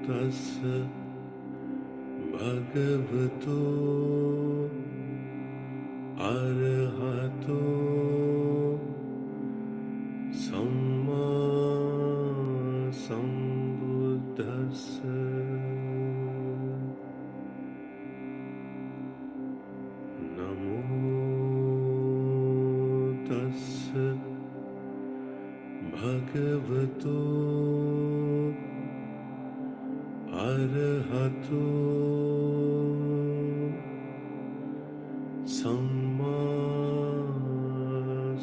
tassa bhagavato arahato samma sambuddhassa. Namo tassa bhagavato arahato samma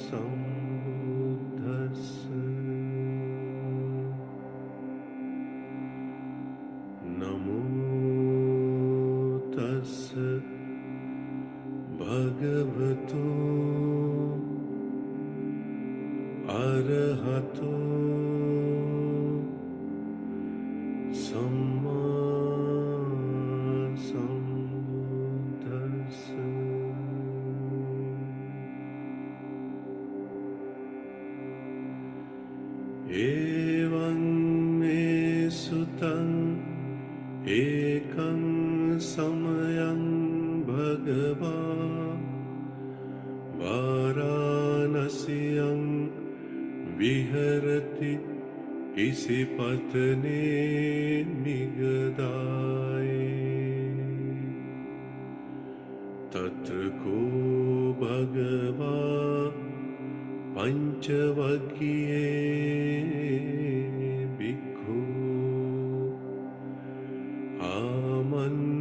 sambuddhassa. Namo tassa bhagavato arahato samma sambuddhassa. Evaṁ me sutaṁ ekam samayam bhagavā Varanasiyam viharati isipatane migadaye tatra ko bhagavā panchavaggiye bhikkhu amantesi.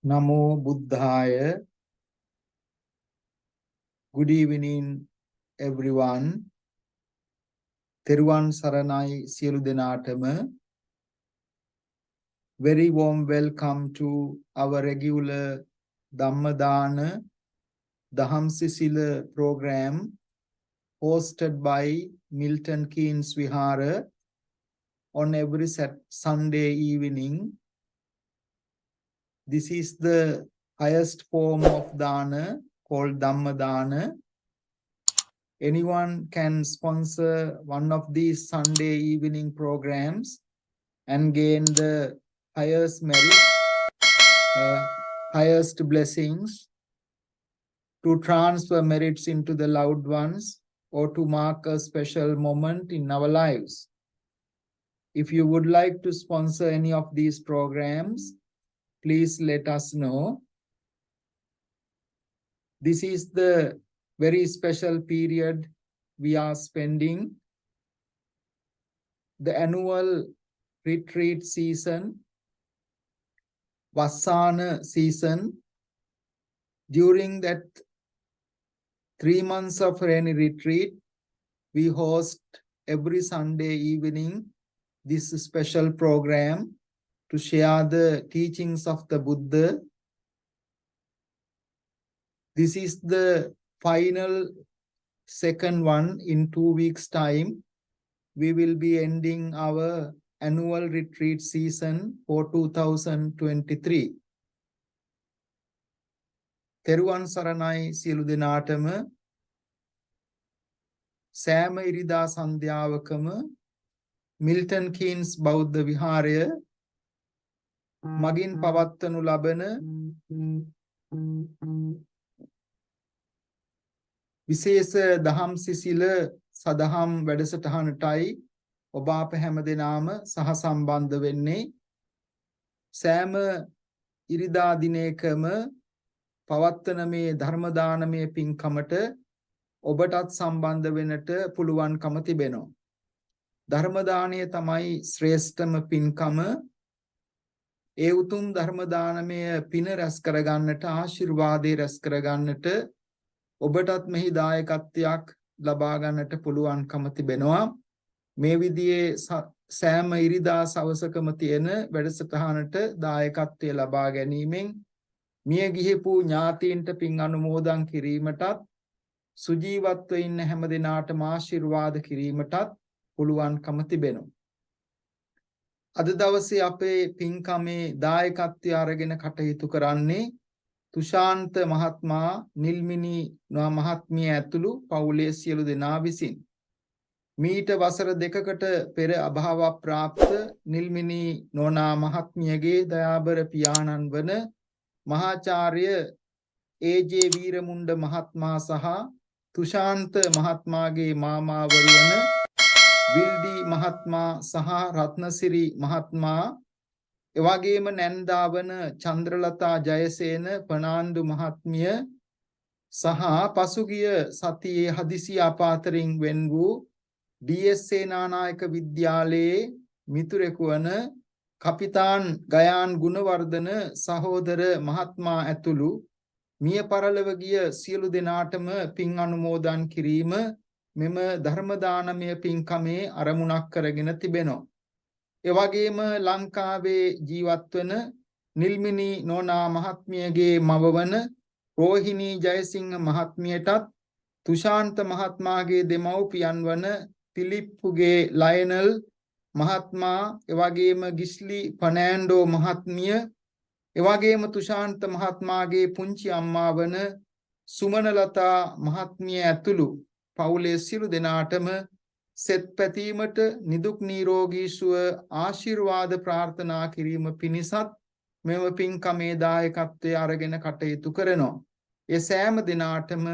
Namo Buddhaya. Good evening, everyone. Theruvan Saranai Sielu Denatama. Very warm welcome to our regular Dhamma Dana Daham Sisila program hosted by Milton Keynes Vihara on every Sunday evening. This is the highest form of dana called Dhamma Dana. Anyone can sponsor one of these Sunday evening programs and gain the highest merit, highest blessings, to transfer merits into the loved ones or to mark a special moment in our lives. If you would like to sponsor any of these programs, please let us know. This is the very special period we are spending. The annual retreat season, Vassāna season. During that 3 months of rainy retreat, we host every Sunday evening this special program to share the teachings of the Buddha. This is the final second one. In 2 weeks' time, we will be ending our annual retreat season for 2023. Theruvan Saranai Sielu Denatama සෑම ඉරිදා සන්ධ්‍යාවකම Milton කීන්ස් බෞද්ධ විහාරය මගින් පවත්වනු ලබන විශේෂ දහම් සිසිල සදහම් වැඩසටහනටයි ඔබ අප හැමදෙනාම සහ සම්බන්ධ වෙන්නේ. සෑම ඉරිදා දිනයකම පවත්වන මේ ධර්ම දානමය පින්කමට ඔබටත් සම්බන්ධ වෙන්නට පුළුවන්කම තිබෙනවා. ධර්ම දානය තමයි ශ්‍රේෂ්ඨම පින්කම. ඒ උතුම් ධර්ම දානමය පින රැස් කරගන්නට ආශිර්වාදේ රැස් කරගන්නට ඔබටත් මෙහි දායකත්වයක් ලබා ගන්නට පුළුවන්කම තිබෙනවා. මේ විදිහේ සෑම ඉරිදා සවසකම තියෙන වැඩසටහනට දායකත්වය ලබා ගැනීමෙන් මිය ගිහිපු ඥාතීන්ට පින් අනුමෝදන් කිරීමටත් සුජීවත්ව ඉන්න හැම දිනාටම ආශිර්වාද කිරීමටත් පුළුවන්කම තිබෙනවා. අද දවසේ අපේ පින්කමේ දායකත්වය අරගෙන කටයුතු කරන්නේ තුෂාන්ත මහත්මයා, නිල්මිනි මහත්මිය ඇතුළු පවුලේ සියලු දෙනා විසින්. මීට වසර 2කට පෙර අභාව ප්‍රාප්ත නිල්මිනි නෝනා මහත්මියගේ දයාබර පියාණන් වන මහාචාර්ය ඒ.ජේ. වීරමුණ්ඩ මහත්මයා සහ තුෂාන්ත මහත්මයාගේ මාමාවරු වන විල්ඩි මහත්මයා සහ රත්නසිරි මහත්මයා, එවැගේම නැන්දා වන චන්ද්‍රලතා ජයසේන පනාන්දු මහත්මිය සහ පසුගිය සතියේ හදිසි අපාතරින් වෙන් වූ ඩී.එස්. සේනානායක විද්‍යාලයේ මිතුරෙකු වන කපිතාන් ගයාන් ගුණවර්ධන සහෝදර මහත්මයා ඇතුළු මිය පරලොව ගිය සියලු දෙනාටම පින් අනුමෝදන් කිරීම මෙම ධර්ම දානමය පින්කමේ අරමුණක් කරගෙන තිබෙනවා. එවැගේම ලංකාවේ ජීවත් වන නිල්මිනි නෝනා මහත්මියගේ මව වන රෝහිණී ජයසිංහ මහත්මියටත් තුෂාන්ත මහත්මයාගේ දෙමව්පියන් වන පිලිප්පුගේ ලයනල් මහත්මයා, එවැගේම ගිස්ලි ෆර්නෑන්ඩෝ මහත්මිය, එවැගේම තුෂාන්ත මහත්මයාගේ පුංචි අම්මා වන සුමනලතා මහත්මිය ඇතුළු පවුලේ සියලු දෙනාටම සෙත් පැතීමට නිදුක් නිරෝගී සුව ආශිර්වාද ප්‍රාර්ථනා කිරීම පිණිසත් මෙම පින්කමේ දායකත්වයේ අරගෙන කටයුතු කරනවා. ඒ සෑම දිනාටම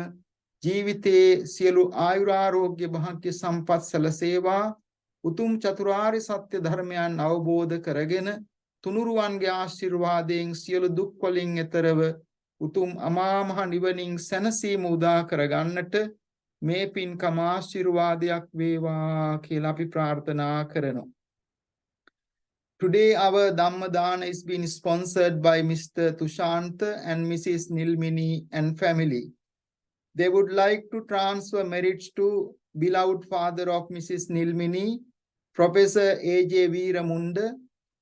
ජීවිතයේ සියලු ආයුරාෝග්‍ය භාග්‍ය සම්පත් සැලසේවා. උතුම් චතුරාර්ය සත්‍ය ධර්මයන් අවබෝධ කරගෙන තුනුරුවන්ගේ ආශිර්වාදයෙන් සියලු දුක් වලින් එතරව උතුම් අමා මහ නිවනින් සැනසීම උදා කරගන්නට මේ පින්කම ආශිර්වාදයක් වේවා කියලා අපි ප්‍රාර්ථනා කරනවා. Today our Dhamma Dana is being sponsored by Mr. Tushanta and Mrs. Nilmini and family. They would like to transfer merits to beloved father of Mrs. Nilmini, Professor A.J. Veeramunda,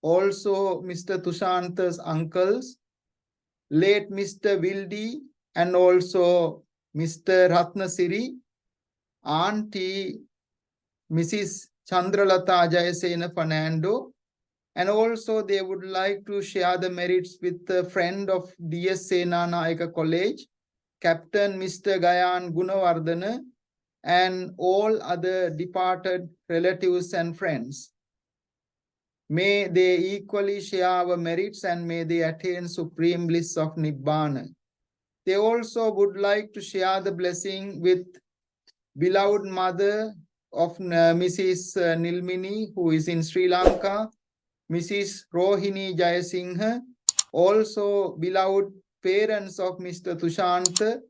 also Mr. Tushanta's uncles, late Mr. Wildi, and also Mr. Ratnasiri, Auntie Mrs. Chandralata Jayasena Fernando, and also they would like to share the merits with a friend of D.S. Senanayaka College, Captain Mr. Gayan Gunawardana, and all other departed relatives and friends. May they equally share our merits and may they attain supreme bliss of Nibbana. They also would like to share the blessing with beloved mother of Mrs. Nilmini, who is in Sri Lanka, Mrs. Rohini Jayasinghe, also beloved parents of Mr. Tushanta,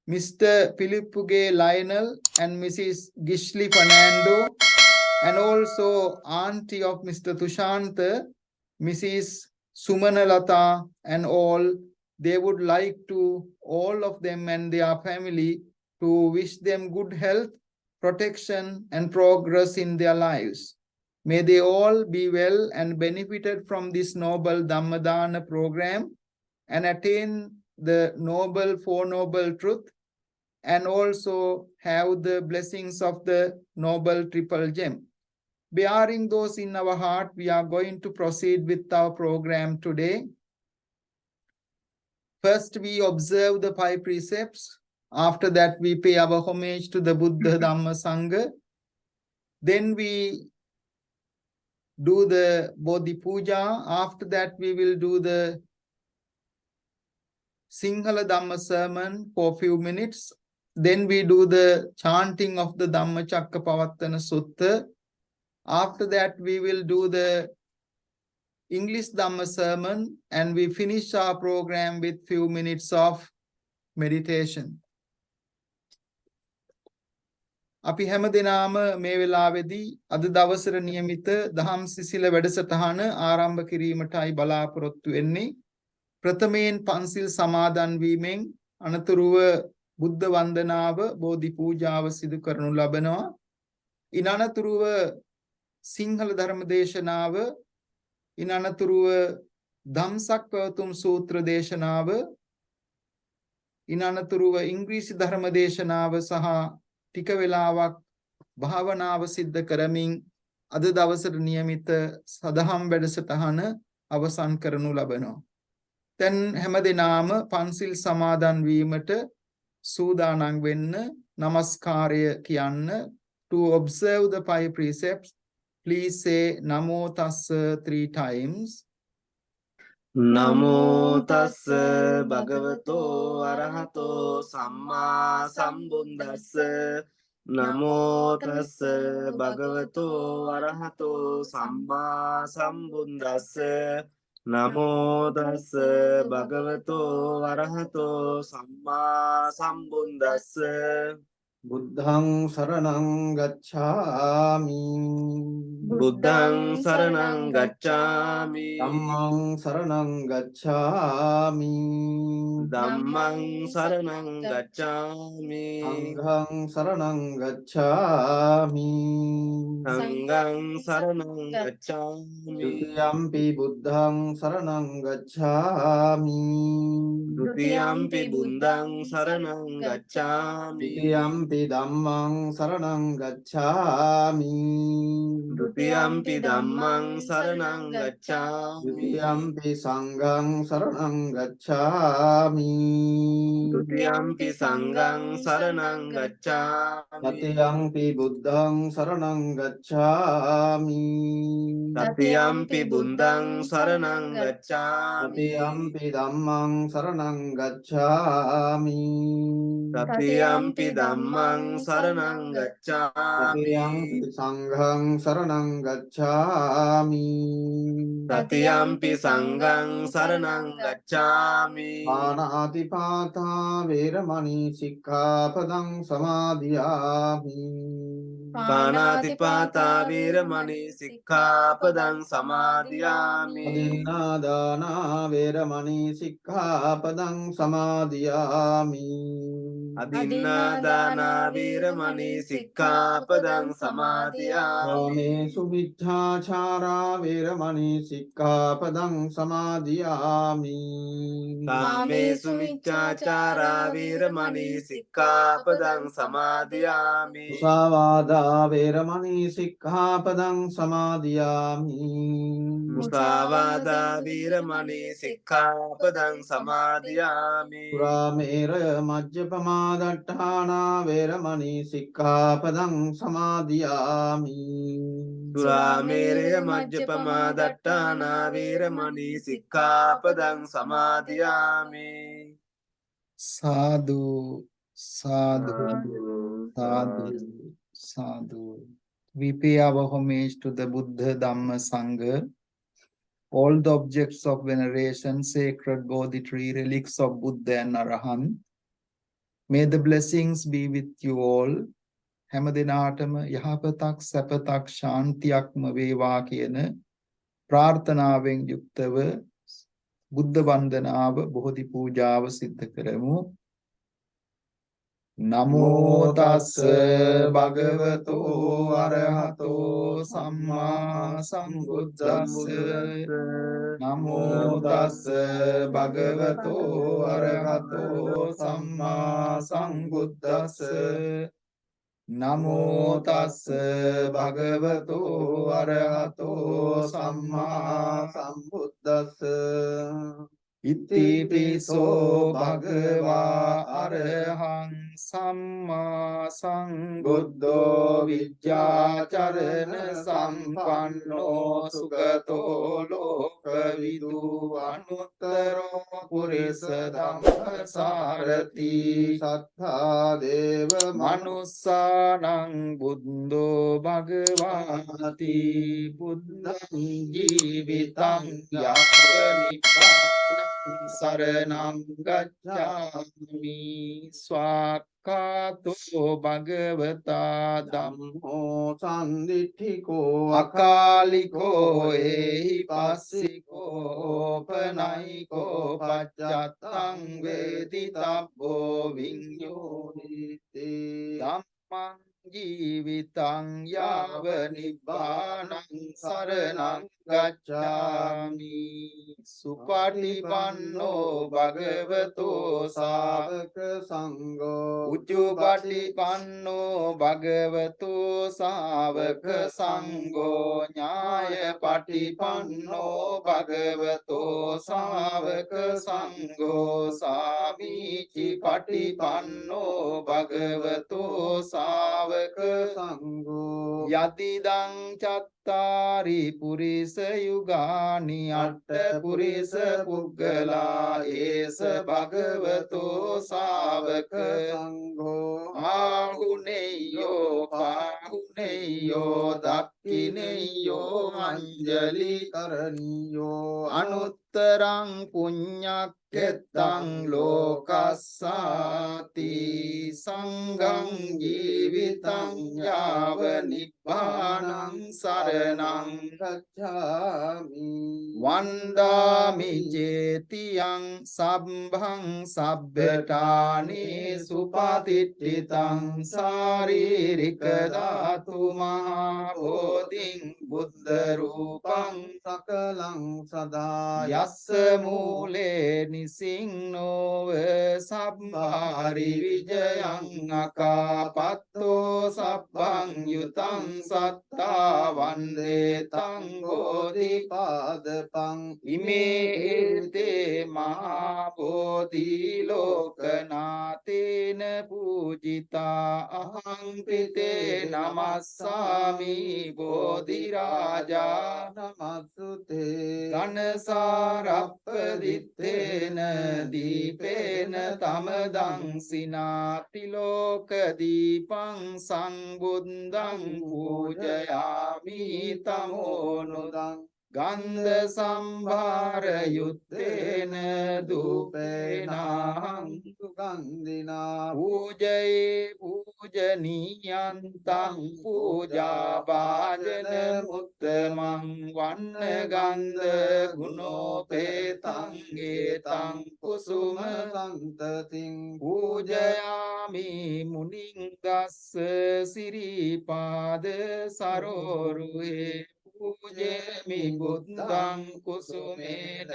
Mr. Philippuge Lionel and Mrs. Gishli Fernando, and also auntie of Mr. Tushanta, Mrs. Sumanalata, and all. They would like to, all of them and their family, to wish them good health, protection, and progress in their lives. May they all be well and benefited from this noble Dhammadana program and attain the noble Four Noble Truth and also have the blessings of the Noble Triple Gem. Bearing those in our heart, we are going to proceed with our program today. First, we observe the 5 precepts. After that, we pay our homage to the Buddha, Dhamma, Sangha. Then we do the Bodhi Pooja. After that, we will do the Sinhala Dhamma sermon for a few minutes. Then we do the chanting of the Dhamma Chakkapavattana Sutta. After that, we will do the English Dhamma sermon and we finish our program with few minutes of meditation. අපි හැම දිනාම මේ වෙලාවේදී අද දවසට નિયમિત දහම් සිසිල වැඩසටහන ආරම්භ කිරීමටයි බලාපොරොත්තු වෙන්නේ. ප්‍රථමයෙන් පන්සිල් සමාදන් වීමෙන් අනතුරුව බුද්ධ වන්දනාව, බෝධි පූජාව සිදු කරනු ලබනවා. ඉන් අනතුරුව සිංහල ධර්ම දේශනාව, ඉන් අනතුරුව ධම්සක් පැවතුම් සූත්‍ර දේශනාව, ඉන් අනතුරුව ඉංග්‍රීසි ධර්ම දේශනාව සහ ටික වේලාවක් භාවනාව සිද්ධ කරමින් අද දවසට નિયમિત සදහම් වැඩසටහන අවසන් කරනු ලබනවා. දැන් හැමදෙනාම පන්සිල් සමාදන් වීමට සූදානම් වෙන්න නමස්කාරය කියන්න. To observe the 5 precepts, please say Namo Tassa 3 times. Namo tassa bhagavato arahato samma sambuddhassa. Namo tassa bhagavato arahato samma sambuddhassa. Namo tassa bhagavato arahato samma sambuddhassa. Buddhaṃ saraṇaṃ gacchāmi. Buddhaṃ saraṇaṃ gacchāmi. Dhammaṃ saraṇaṃ gacchāmi. Dhammaṃ saraṇaṃ gacchāmi. Saṅghāṃ saraṇaṃ gacchāmi. Saṅghāṃ saraṇaṃ gacchāmi. Dutiyampi buddhaṃ saraṇaṃ gacchāmi. Dutiyampi buddhaṃ saraṇaṃ gacchāmi. Dutiyampi dhammaṃ saraṇaṃ gacchāmi. Dutiyampi dhammaṃ saraṇaṃ gacchāmi. Dutiyampi saṅghāṃ saraṇaṃ gacchāmi. Dutiyampi saṅghāṃ saraṇaṃ gacchāmi. Tatiyampi buddhaṃ saraṇaṃ gacchāmi. Tatiyampi buddhaṃ saraṇaṃ gacchāmi. Tatiyampi dhammaṃ saraṇaṃ gacchāmi. Tatiyampi dhammaṃ saraṇaṃ gacchāmi. Tatiyampi saṅghāṃ saraṇaṃ gacchāmi. Tatiyampi saṅghāṃ saraṇaṃ gacchāmi. පාණාතිපාතා වේරමණී සික්ඛාපදං සමාදියාමි. පාණාතිපාතා වේරමණී සික්ඛාපදං සමාදියාමි. අදින්නාදානා වේරමණී සික්ඛාපදං සමාදියාමි. අදින්නාදානා වේරමණී සික්ඛාපදං සමාදියාමි. කාමේසු මිච්ඡාචාරා වේරමණී සික්ඛාපදං සමාදියාමි. කාමේසු මිච්ඡාචාරා වේරමණී සික්ඛාපදං සමාදියාමි. මුසාවාදා වේරමණී සික්ඛාපදං සමාදියාමි. මුසාවාදා වේරමණී සික්ඛාපදං සමාදියාමි. සුරාමේරය මජ්ජපමාදට්ඨානා වේරමණී සික්ඛාපදං සමාදියාමි. සුරාමේරය මජ්ජපමා දට්ඨානා වේරමණී සික්ඛාපදං සමාදියාමි. Sadhu, sadhu, sadhu, sadhu. We pay our homage to the Buddha, Dhamma, Sangha, all the objects of veneration, sacred Bodhi tree, relics of Buddha and Arahant. May the blessings be with you all. හැම දිනාටම යහපතක් සැපතක් ශාන්තියක්ම වේවා කියන ප්‍රාර්ථනාවෙන් යුක්තව බුද්ධ වන්දනාව බෝධි පූජාව සිද්ධ කරමු. නමෝ තස්ස භගවතෝ අරහතෝ සම්මා සම්බුද්දස්ස. නමෝ තස්ස භගවතෝ අරහතෝ සම්මා සම්බුද්දස්ස. නමෝ තස්ස භගවතෝ අරහතෝ සම්මා සම්බුද්දස්ස. ඉතිපිසෝ භගවා අරහං සම්මා සම්බුද්ධෝ විද්‍යාචරණ සම්පන්නෝ සුගතෝ ලෝකවිදු අනුත්තරෝ පුරිස ධම්මසාරති. සත්තා දේව මනුස්සානං බුද්ධෝ භගවාති. බුද්ධං ජීවිතං යාවනිපාතං සරණං ගච්ඡාමි. ස්වාක්ඛාතෝ භගවතා ධම්මෝ සම්දිට්ඨිකෝ අකාලිකෝ එහි පස්සිකෝ පනයිකෝ පච්චත්තං වේදිතබ්බෝ විඤ්ඤෝනිතේ. ධම්මං ජීවිතං යාව නිබ්බානං සරණං ගච්ඡාමි සුපටිපන්නෝ භගවතෝ සාවක සංඝෝ උච්චුපටිපන්නෝ භගවතෝ සාවක සංඝෝ ඥායපටිපන්නෝ භගවතෝ සාවක සංඝෝ සාමීචි පටිපන්නෝ භගවතෝ සාවක සංඝෝ යතිදං චත්තාරි පුරිස යුගානි අට්ඨ පුරිස පුග්ගලා ඒස භගවතෝ සාවක සංඝෝ ආහුනේයෝ පාහුනේයෝ දක්ඛිනේයෝ අංජලි කරණීයෝ අනුත්තරං පුඤ්ඤක්ඛෙත්තං ලෝකස්සාති සංඝං ජීවිතං යාව නිබ්බානං සරණං ගච්ඡාමි වන්දාමි චේතියං සම්භං සබ්බඨානේ සුපතිට්ඨිතං සාරීරික ධාතු මහා බෝධින් බුද්ධ රූපං සකලං සදා යස්ස මූලේ නිසින්නෝව සබ්බාරි විජයං අකාපත්තෝ සබ්බං යුතං සත්තා වන්දේ තං බෝධිපාදපං ඉමේ මහා බෝධි ලෝකනාතේන පූජිතා අහං පිතේ නමස්සාමි බෝධි රාජා නමස්සුතේ ඝනසාරප්පදිත්තේන දීපේන තමදං සිනාති ලෝක දීපං සංබුද්ධං පූජයාමි තමෝනුදං ගන්ධ සම්භාර යුත්තේන දූපේනං සුගන්ධිනා පූජයේ පූජනීයන්තං පූජා භාජන මුත්තමං වන්න ගන්ධ ගුණෝපේතං ඒතං කුසුම සන්තතින් පූජයාමි මුනිං ගස්ස සිරිපාද සරෝරුහේ පූජේමි බුද්ධං කුසුමේන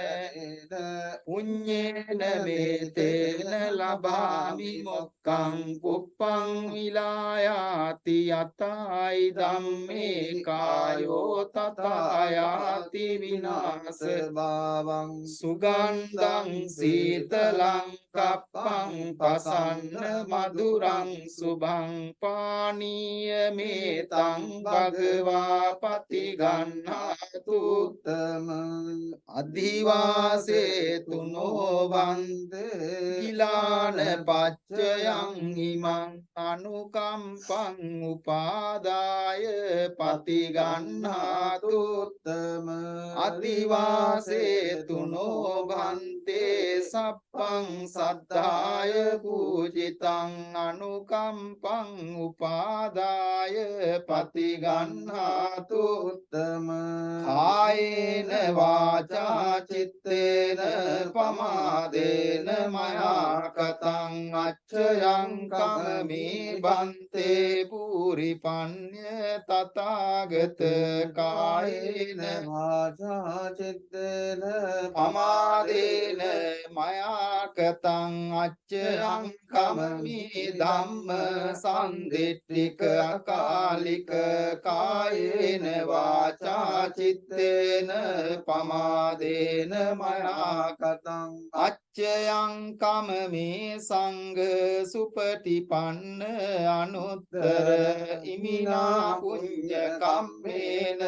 පුඤ්ඤේන මේතේන ලබාමි මොක්ඛං පුප්පං විලායාති යතයි ධම්මේ කායෝ තථායාති විනාශ භාවං සුගන්ධං සීතලං කප්පං පසන්න මధుරං සුභං පානීය මේතං භගවා පතිගන්නාතු උත්තම අධිවාසේ තුනෝ වන්දේ කිලාන පච්චයං ඉමං අනුකම්පං උපාදාය පතිගන්නාතු උත්තම අධිවාසේ තුනෝ භන්තේ සප්පං සද්ධාය පූජිතං අනුකම්පං උපාදාය පතිගන්නාතු උත්තම කායේන වාචා චිත්තේන පමාදේන මයා කතං අච්චයං කමමේ බන්තේ පූරිපඤ්ඤ තථාගත කායේන වාචා චිත්තේන පමාදේන මයා කතං අච්චයං කමමි ධම්ම සම්දිට්ඨික අකාලික කායේන වාචා චිත්තේන පමාදේන මයා කතං අච්චයං කමමි සංඝ සුපටිපන්න අනුත්තර ඉමිනා පුඤ්ඤ කම්මේන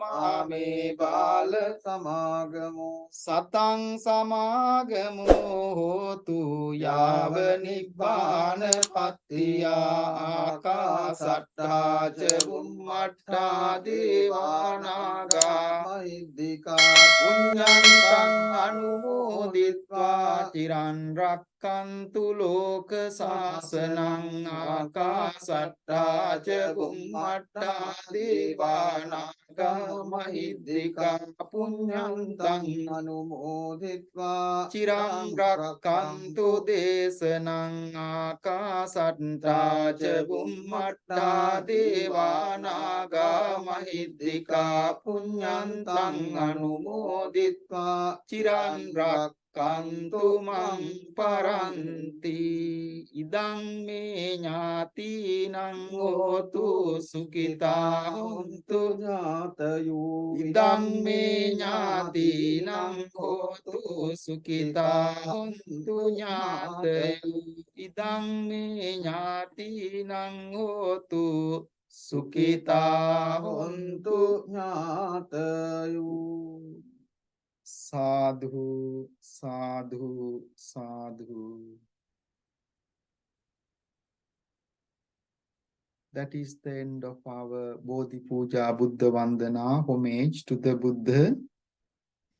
මාමේ බාල සමාගමෝ සතං සමාගමෝ හෝතු යාව නිබ්බාන පත්තියා ආකාසට්ඨා ච බුම්මට්ඨා දේවානාගා මහිද්దికා පුඤ්ඤන්තං අනුමෝදිත්වා චිරන් රක්칸තු ලෝක සාසනං ආකාසට්ටා ච බුම්මට්ටා දේවානාගා මහිද්దికා පුඤ්ඤන්තං අනුමෝදිත්වා චිරං රක්칸තු දේශනං ආකාසට්ටා ච බුම්මට්ටා දේවානාගා මහිද්దికා පුඤ්ඤන්තං අනුමෝදිත්වා චිරං රක්칸තු මං පරන්ති ඉදං මේ ඥාතිනං හෝතු සුඛිතා හොන්තු ඥාතයෝ ඉදං මේ ඥාතිනං හෝතු සුඛිතා හොන්තු ඥාතයෝ ඉදං මේ ඥාතිනං හෝතු සුඛිතා හොන්තු ඥාතයෝ සාධු සාධු සාධු. That is the end of our Bodhi Pooja Buddha Vandana homage to the Buddha.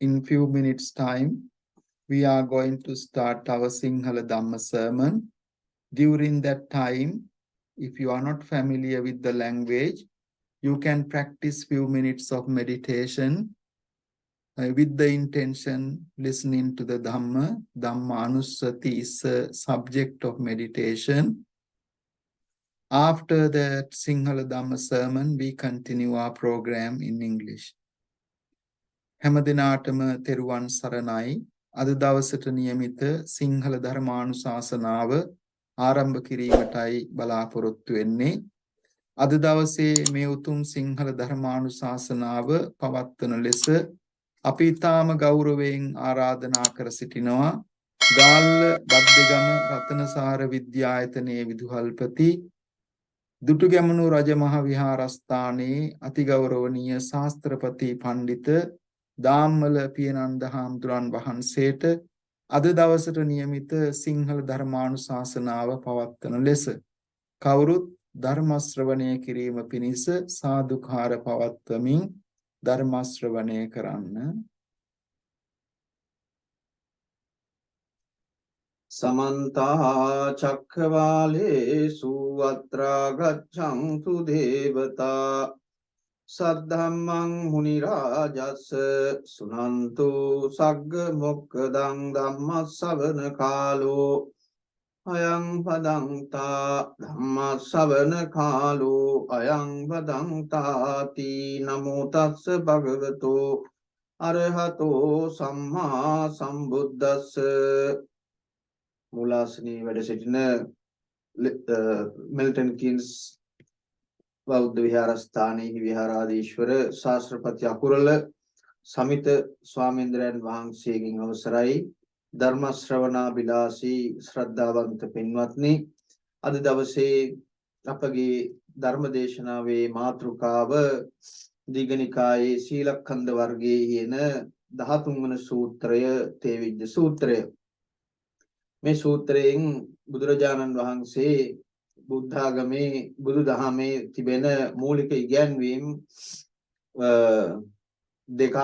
In few minutes time, we are going to start our Sinhala Dhamma sermon. During that time, if you are not familiar with the language, you can practice few minutes of meditation with the intention listening to the Dhamma. Dhamma Anusati is a subject of meditation. After that Sinhala Dhamma sermon, we continue our program in English. හැමදිනාටම තෙරුවන් සරණයි. අද දවසට නියමිත සිංහල ධර්මානුශාසනාව ආරම්භ කිරීමටයි බලාපොරොත්තු වෙන්නේ. අද දවසේ මේ උතුම් සිංහල ධර්මානුශාසනාව පවත්වන ලෙස අපි ඊටාම ගෞරවයෙන් ආරාධනා කර සිටිනවා ගාල්ල බද්දේගම රතනසාර විද්‍යායතනයේ විදුහල්පති දුටුගැමුණු රජමහා විහාරස්ථානයේ අතිගෞරවනීය ශාස්ත්‍රපති පඬිත දාම්මල පියනන්ද හාමුදුරන් වහන්සේට අද දවසට නියමිත සිංහල ධර්මානුශාසනාව පවත්වන ලෙස කවුරුත් ධර්ම ශ්‍රවණය කිරීම පිණිස සාදුකාර පවත්වමින් ධර්ම ශ්‍රවණය කරන්න. සමන්ත චක්ඛවාලේසු අත්‍රා ගච්ඡන්තු දේවතා සද්ධම්මං මුනි රාජස් සුනන්තු සග්ග මොක්ඛදං ධම්ම ශ්‍රවණ කාලෝ අයං පදංතා ධම්ම ශ්‍රවණ කාලෝ අයං පදංතාති නමෝ තස්ස භගවතෝ අරහතෝ සම්මා සම්බුද්දස්ස. මුලාසනී වැඩ සිටින මිල්ටන් කීන්ස් බෞද්ධ විහාරස්ථානයේ විහාරාධීශවර ශාස්ත්‍රපති අකුරල සමිත ස්වාමීන්ද්‍රයන් වහන්සේගෙන් අවසරයි ධර්ම ශ්‍රවණාබිලාසී ශ්‍රද්ධාවන්ත පින්වත්නි, අද දවසේ අපගේ ධර්ම දේශනාවේ මාතෘකාව දීඝනිකායේ සීලඛණ්ඩ වර්ගයේ යෙන 13 වන සූත්‍රය තේවිජ්ජ සූත්‍රය. මේ සූත්‍රයෙන් බුදුරජාණන් වහන්සේ බුද්ධාගමේ බුදුදහමේ තිබෙන මූලික ඉගැන්වීම් දෙකක්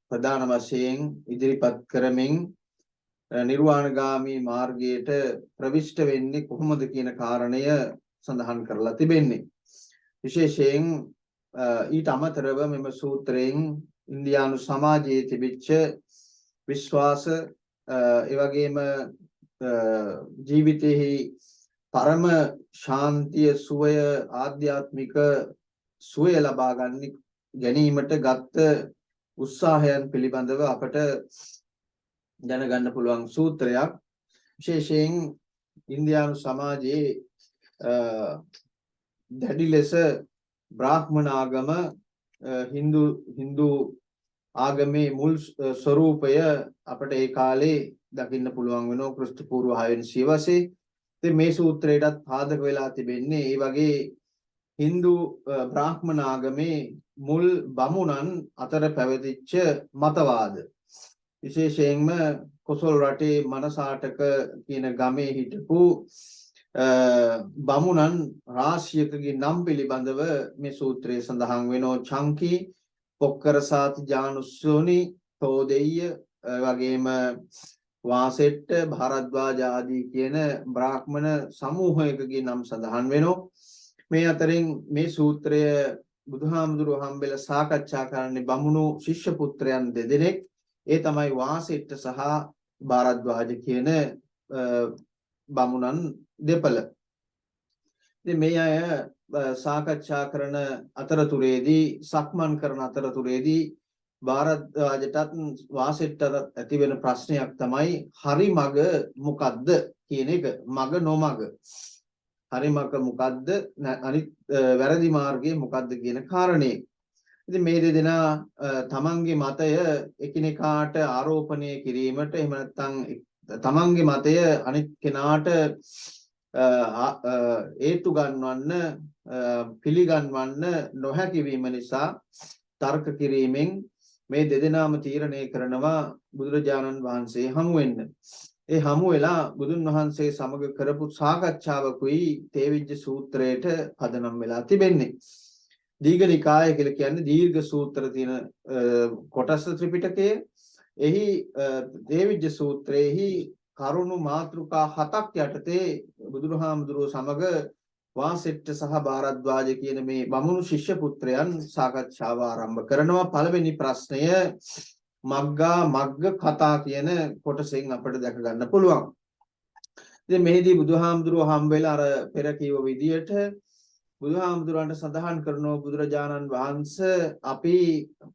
ප්‍රධාන වශයෙන් ඉදිරිපත් කරමින් නිර්වාණගාමී මාර්ගයට ප්‍රවිෂ්ඨ වෙන්නේ කොහොමද කියන කාරණය සඳහන් කරලා තිබෙන්නේ. විශේෂයෙන් ඊට අමතරව මෙම සූත්‍රයෙන් ඉන්දියානු සමාජයේ තිබිච්ච විශ්වාස ඒ වගේම ජීවිතයේ පරම ශාන්තිය සුවය ආධ්‍යාත්මික සුවය ලබා ගැනීමට ගත්ත උත්සාහයන් පිළිබඳව අපට දැනගන්න පුළුවන් සූත්‍රයක්. විශේෂයෙන් ඉන්දියානු සමාජයේ දැඩි ලෙස බ්‍රාහ්මණ ආගම හින්දු ආගමේ මුල් ස්වરૂපය අපට ඒ කාලේ දකින්න පුළුවන් වෙනවා ක්‍රිස්තු පූර්ව 6 වෙනි සියවසේ. ඉතින් මේ සූත්‍රයටත් පාදක වෙලා තිබෙන්නේ ඒ වගේ හින්දු බ්‍රාහ්මණ ආගමේ මුල් බමුණන් අතර පැවතිච්ච මතවාද. විශේෂයෙන්ම කොසල් රටේ මනසාටක කියන ගමේ හිටපු බමුණන් රාශියකගේ නම් පිළිබඳව මේ සූත්‍රයේ සඳහන් වෙනවා. චංකි, පොක්කරසාති ජානුස්සෝනි තෝදෙය්‍ය වගේම වාසෙට්ට භාරද්වාජ ආදී කියන බ්‍රාහ්මණ සමූහයකගේ නම් සඳහන් වෙනවා. මේ අතරින් මේ සූත්‍රය බුදුහාමුදුරුව හම්බෙලා සාකච්ඡා කරන්නේ බමුණු ශිෂ්‍ය පුත්‍රයන් දෙදෙනෙක්. ඒ තමයි වාසෙට්ට සහ භාරද්වාජ කියන බමුණන් දෙපළ. ඉතින් මේ අය සාකච්ඡා කරන අතරතුරේදී සක්මන් කරන අතරතුරේදී භාරද්වාජටත් වාසෙට්ටට ඇති වෙන ප්‍රශ්නයක් තමයි හරි මග මොකද්ද කියන එක. මග නොමග. හරි මග මොකද්ද අනිත් වැරදි මාර්ගය මොකද්ද කියන කාරණේ. ඉතින් මේ දෙදෙනා තමන්ගේ මතය එකිනෙකාට ආරෝපණය කිරීමට එහෙම නැත්නම් තමන්ගේ මතය අනිත් කෙනාට හේතු ගන්නවන්න පිළිගන්වන්න නොහැකි වීම නිසා තර්ක කිරීමෙන් මේ දෙදෙනාම තීරණය කරනවා බුදුරජාණන් වහන්සේ හමු වෙන්න. ඒ හමු වෙලා බුදුන් වහන්සේ සමග කරපු සාකච්ඡාවකුයි තේවිජ්ජ සූත්‍රයට පදනම් වෙලා තිබෙන්නේ. දීඝ නිකාය කියලා කියන්නේ දීර්ඝ සූත්‍ර තියෙන කොටස් ත්‍රිපිටකයේ. එහි තේවිජ්ජ සූත්‍රයේහි කරුණු මාතෘකා 7ක් යටතේ බුදුරහාමුදුරුවෝ සමග වාසෙට්ට සහ භාරද්වාජ කියන මේ බමුණු ශිෂ්‍ය පුත්‍රයන් සාකච්ඡාව ආරම්භ කරනවා. පළවෙනි ප්‍රශ්නය මග්ගා මග්ග කතා කියන කොටසෙන් අපිට දැක ගන්න පුළුවන්. ඉතින් මෙහිදී බුදුහාමුදුරුවෝ හම්බ වෙලා අර පෙර කීව විදියට බුදුහාමුදුරන්ට සඳහන් කරනවා බුදුරජාණන් වහන්සේ අපි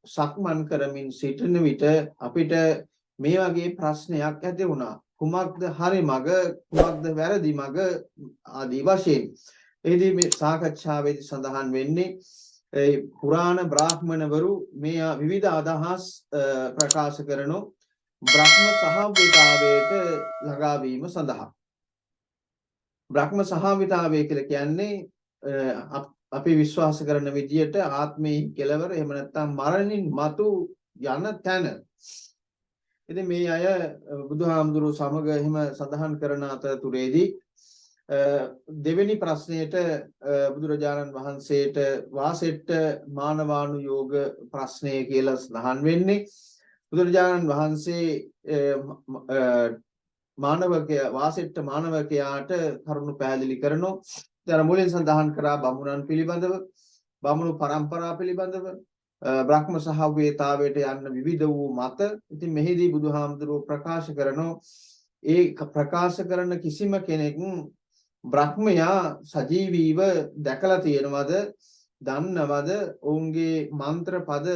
සක්මන් කරමින් සිටින විට අපිට මේ වගේ ප්‍රශ්නයක් ඇති වුණා. කුමක්ද හරි මග කුමක්ද වැරදි මග ආදී වශයෙන්. එහිදී මේ සාකච්ඡාවේදී සඳහන් වෙන්නේ පුරාණ බ්‍රාහ්මණවරු මේ විවිධ අදහස් ප්‍රකාශ කරන බ්‍රහ්ම සහභාගීතාවයට ළඟා වීම සඳහා. බ්‍රහ්ම සහභාගීතාවය කියලා කියන්නේ අපි විශ්වාස කරන විදියට ආත්මේ කෙලවර එහෙම නැත්නම් මරණින් මතු යන තැන. ඉතින් මේ අය බුදුහාමුදුරුවෝ සමග එහෙම සඳහන් කරන අතරතුරේදී දෙවෙනි ප්‍රශ්නයට බුදුරජාණන් වහන්සේට වාසෙට්ට මානවානුයෝග ප්‍රශ්නය කියලා සඳහන් වෙන්නේ. බුදුරජාණන් වහන්සේ වාසෙට්ට මානවකයාට කරුණු පැහැදිලි කරනවා. දැන් මුලින් සඳහන් කරා බමුණන් පිළිබඳව, බමුණු පරම්පරාව පිළිබඳව, බ්‍රහ්ම සහභාගීතාවයට යන්න විවිධ වූ මත. ඉතින් මෙහිදී බුදුහාමුදුරුවෝ ප්‍රකාශ කරනවා ඒ ප්‍රකාශ කරන කිසිම කෙනෙක් බ්‍රහ්මයා සජීවීව දැකලා තියෙනවද, දන්නවද, ඔවුන්ගේ මන්ත්‍ර පද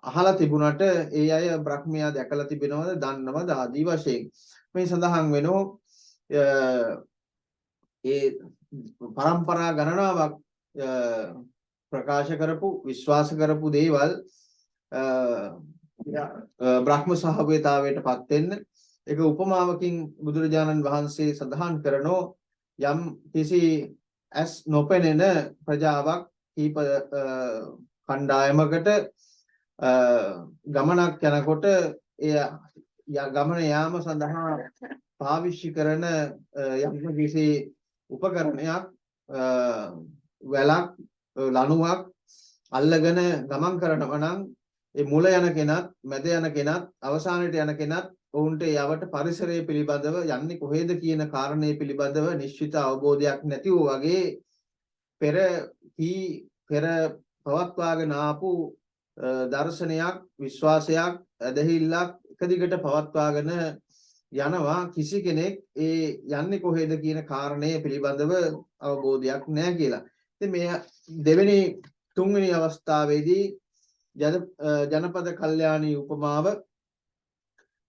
අහලා තිබුණට ඒ අය බ්‍රහ්මයා දැකලා තිබෙනවද, දන්නවද ආදී වශයෙන් මේ සඳහන් වෙනවා. ඒ පරම්පරා ගණනාවක් ප්‍රකාශ කරපු විශ්වාස කරපු දේවල් බ්‍රහ්ම සහභාගීතාවයට පත් වෙන්න ඒක උපමාවකින් බුදුරජාණන් වහන්සේ සඳහන් කරනෝ යම් කිසි ඇස් නොපෙනෙන ප්‍රජාවක් කීප කණ්ඩායමකට ගමනක් යනකොට එය ගමන යාම සඳහා පාවිච්චි කරන යම් කිසි උපකරණයක් වැලක් ලණුවක් අල්ලගෙන ගමන් කරනවා නම් ඒ මුල යන කෙනත් මැද යන කෙනත් අවසානයේ යන කෙනත් ඔවුන්ට යවට පරිසරය පිළිබඳව යන්නේ කොහෙද කියන කාරණේ පිළිබඳව නිශ්චිත අවබෝධයක් නැතිව වගේ පෙර පවත්වාගෙන ආපු දර්ශනයක් විශ්වාසයක් ඇදහිල්ලක් එක දිගට පවත්වාගෙන යනවා. කිසි කෙනෙක් ඒ යන්නේ කොහෙද කියන කාරණේ පිළිබඳව අවබෝධයක් නැහැ කියලා. ඉතින් මේ දෙවෙනි තුන්වෙනි අවස්ථාවේදී ජනපද කල්යාණී උපමාව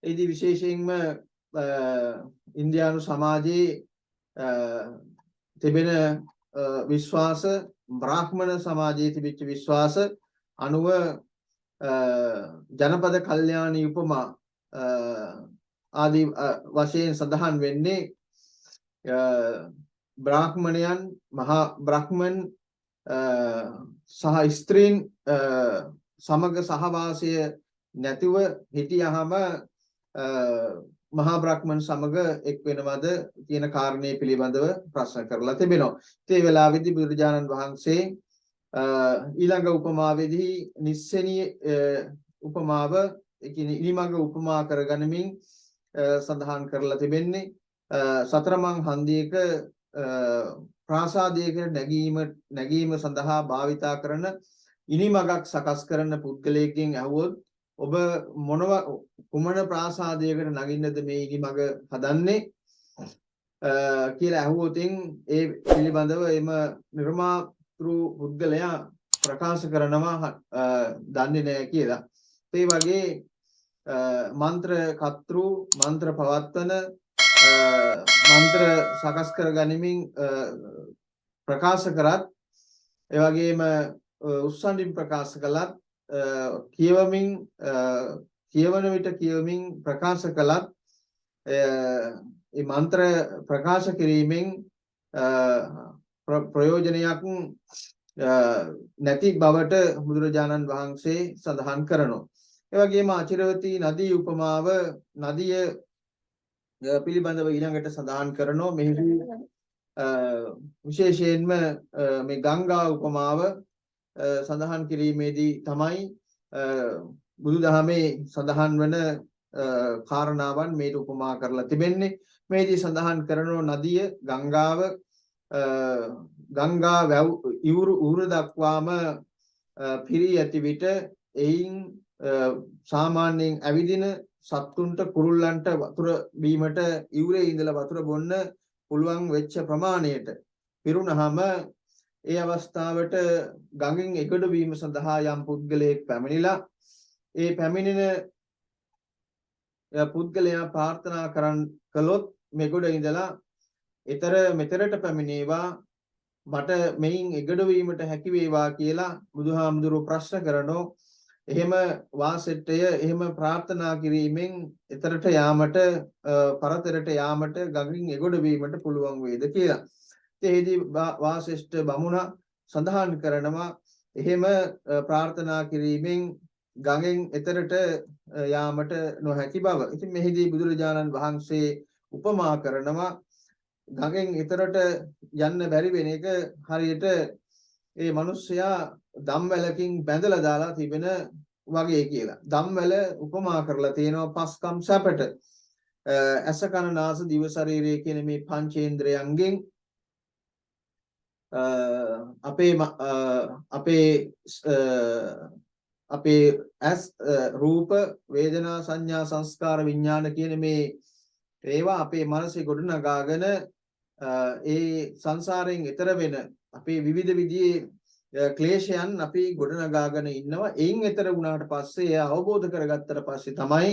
එදී විශේෂයෙන්ම ඉන්දියානු සමාජයේ තිබෙන විශ්වාස බ්‍රාහ්මණ සමාජයේ තිබිච්ච විශ්වාස අනුව ජනපද කල්යාණී උපමා ආදී වශයෙන් සඳහන් වෙන්නේ බ්‍රාහ්මණයන් මහා බ්‍රහ්මන් සහ ස්ත්‍රීන් සමග සහවාසය නැතිව හිටියහම මහා බ්‍රහ්මන් සමග එක් වෙනවද කියන කාරණේ පිළිබඳව ප්‍රශ්න කරලා තිබෙනවා. ඒ වෙලාවේදී බුදුරජාණන් වහන්සේ ඊළඟ උපමාවේදී නිස්සෙනී උපමාව ඒ කියන්නේ ඉනිමඟ උපමා කරගනිමින් සඳහන් කරලා තිබෙන්නේ සතරමං හන්දියක ප්‍රාසාදයකට නැගීම සඳහා භාවිතා කරන ඉනිමඟක් සකස් කරන පුද්ගලයෙක්ගෙන් අහුවොත් ඔබ කුමන ප්‍රාසාදයකට නගින්නද මේ ඉනිමඟ හදන්නේ කියලා අහුවොතින් ඒ පිළිබඳව එම නිර්මාතෘ පුද්ගලයා ප්‍රකාශ කරනවා දන්නේ නැහැ කියලා. ඒ වගේ මන්ත්‍ර කර්තෘ මන්ත්‍ර පවත්වන මන්ත්‍ර සකස් කර ගනිමින් ප්‍රකාශ කරත් ඒ වගේම උස්සන්ඩින් ප්‍රකාශ කළත් කියවන විට කියවමින් ප්‍රකාශ කළත් ඒ මන්ත්‍ර ප්‍රකාශ කිරීමෙන් ප්‍රයෝජනයක් නැති බවට බුදුරජාණන් වහන්සේ සඳහන් කරනවා. ඒ වගේම අචිරවතී නදී උපමාව නදිය පිළිබඳව ඊළඟට සඳහන් කරනවා. මෙහිදී විශේෂයෙන්ම මේ ගංගා උපමාව සඳහන් කිරීමේදී තමයි බුදුදහමේ සඳහන් වන කාරණාවන් මේ උපමා කරලා තිබෙන්නේ. මේදී සඳහන් කරනවා නදිය ගංගාව ගංගා වැව් ඉවුර දක්වාම පිරී ඇති විට එයින් සාමාන්‍යයෙන් ඇවිදින සත්තුන්ට කුරුල්ලන්ට වතුර බීමට ඉවුරේ ඉඳලා වතුර බොන්න පුළුවන් වෙච්ච ප්‍රමාණයට පිරුණාම ඒ අවස්ථාවට ගඟෙන් එගොඩ වීම සඳහා යම් පුද්ගලයෙක් පැමිණිලා ඒ පැමිණෙන පුද්ගලයා ප්‍රාර්ථනා කළොත් මෙගොඩ ඉඳලා මෙතරට පැමිණේවා මට මෙයින් එගොඩ වීමට හැකි වේවා කියලා බුදුහාමුදුරුවෝ ප්‍රශ්න කරනෝ. එහෙම වාසෙට්ටය එහෙම ප්‍රාර්ථනා කිරීමෙන් එතරට යාමට පරතරට යාමට ගඟින් එගොඩ වීමට පුළුවන් වේද කියලා. එෙහිදී වාසෙෂ්ඨ බමුණා සඳහන් කරනවා එහෙම ප්‍රාර්ථනා කිරීමෙන් ගඟෙන් එතරට යාමට නොහැකි බව. ඉතින් මෙහිදී බුදුරජාණන් වහන්සේ උපමා කරනවා ගඟෙන් එතරට යන්න බැරි වෙන එක හරියට ඒ මිනිස්සයා ධම්වැලකින් බැඳලා දාලා තිබෙන වගේ කියලා. ධම්වැල උපමා කරලා තියෙනවා පස්කම් සැපට. ඇස කන නාස දිව ශරීරය කියන මේ පංචේන්ද්‍රයන්ගෙන් අපේ ඇස් රූප වේදනා සංඥා සංස්කාර විඥාන කියන මේ ඒවා අපේ මනසේ ගොඩනගාගෙන ඒ සංසාරයෙන් එතර වෙන අපේ විවිධ විදිහේ ක්ලේශයන් අපි ගොඩනගාගෙන ඉන්නවා. එයින් එතර වුණාට පස්සේ එය අවබෝධ කරගත්තට පස්සේ තමයි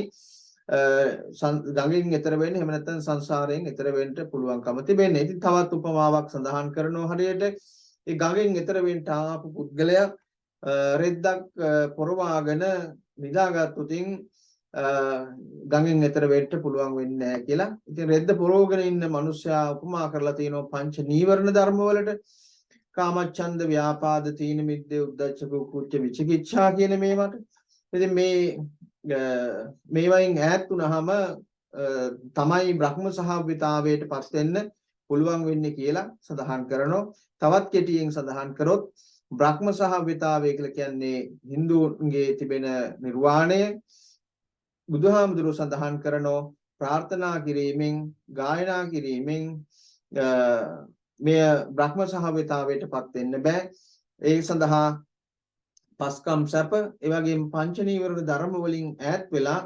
ගඟෙන් එතර වෙන්නේ. එහෙම නැත්නම් සංසාරයෙන් එතර වෙන්න පුළුවන්කම තිබෙන්නේ. ඉතින් තවත් උපමාවක් සඳහන් කරනවා හරියට ඒ ගඟෙන් එතර වෙන්න ආපු පුද්ගලයා රෙද්දක් පොරවාගෙන නිදාගත්තොතින් ගඟෙන් එතර වෙන්න පුළුවන් වෙන්නේ නැහැ කියලා. ඉතින් රෙද්ද පොරවගෙන ඉන්න මිනිස්සයා උපමා කරලා තියෙනවා පංච නීවරණ ධර්ම වලට. කාමච්ඡන්ද ව්‍යාපාද තීන මිද්දේ උද්ධච්ච කුච්ච විචිකිච්ඡා කියන මේවට. ඉතින් මේවයින් ඈත් වුණාම තමයි බ්‍රහ්ම සහභිතාවයට පත් වෙන්න පුළුවන් වෙන්නේ කියලා සඳහන් කරනවා. තවත් කෙටියෙන් සඳහන් කරොත් බ්‍රහ්ම සහභිතාවය කියලා කියන්නේ Hinduන්ගේ තිබෙන නිර්වාණය. බුදුහාමුදුරුවෝ සඳහන් කරනවා ප්‍රාර්ථනා කිරීමෙන් ගායනා කිරීමෙන් මෙය බ්‍රහ්ම සහභිතාවයට පත් වෙන්න බෑ. ඒ සඳහා පස්කම් සැප ඒ වගේම පංච නීවරණ ධර්ම වලින් ඈත් වෙලා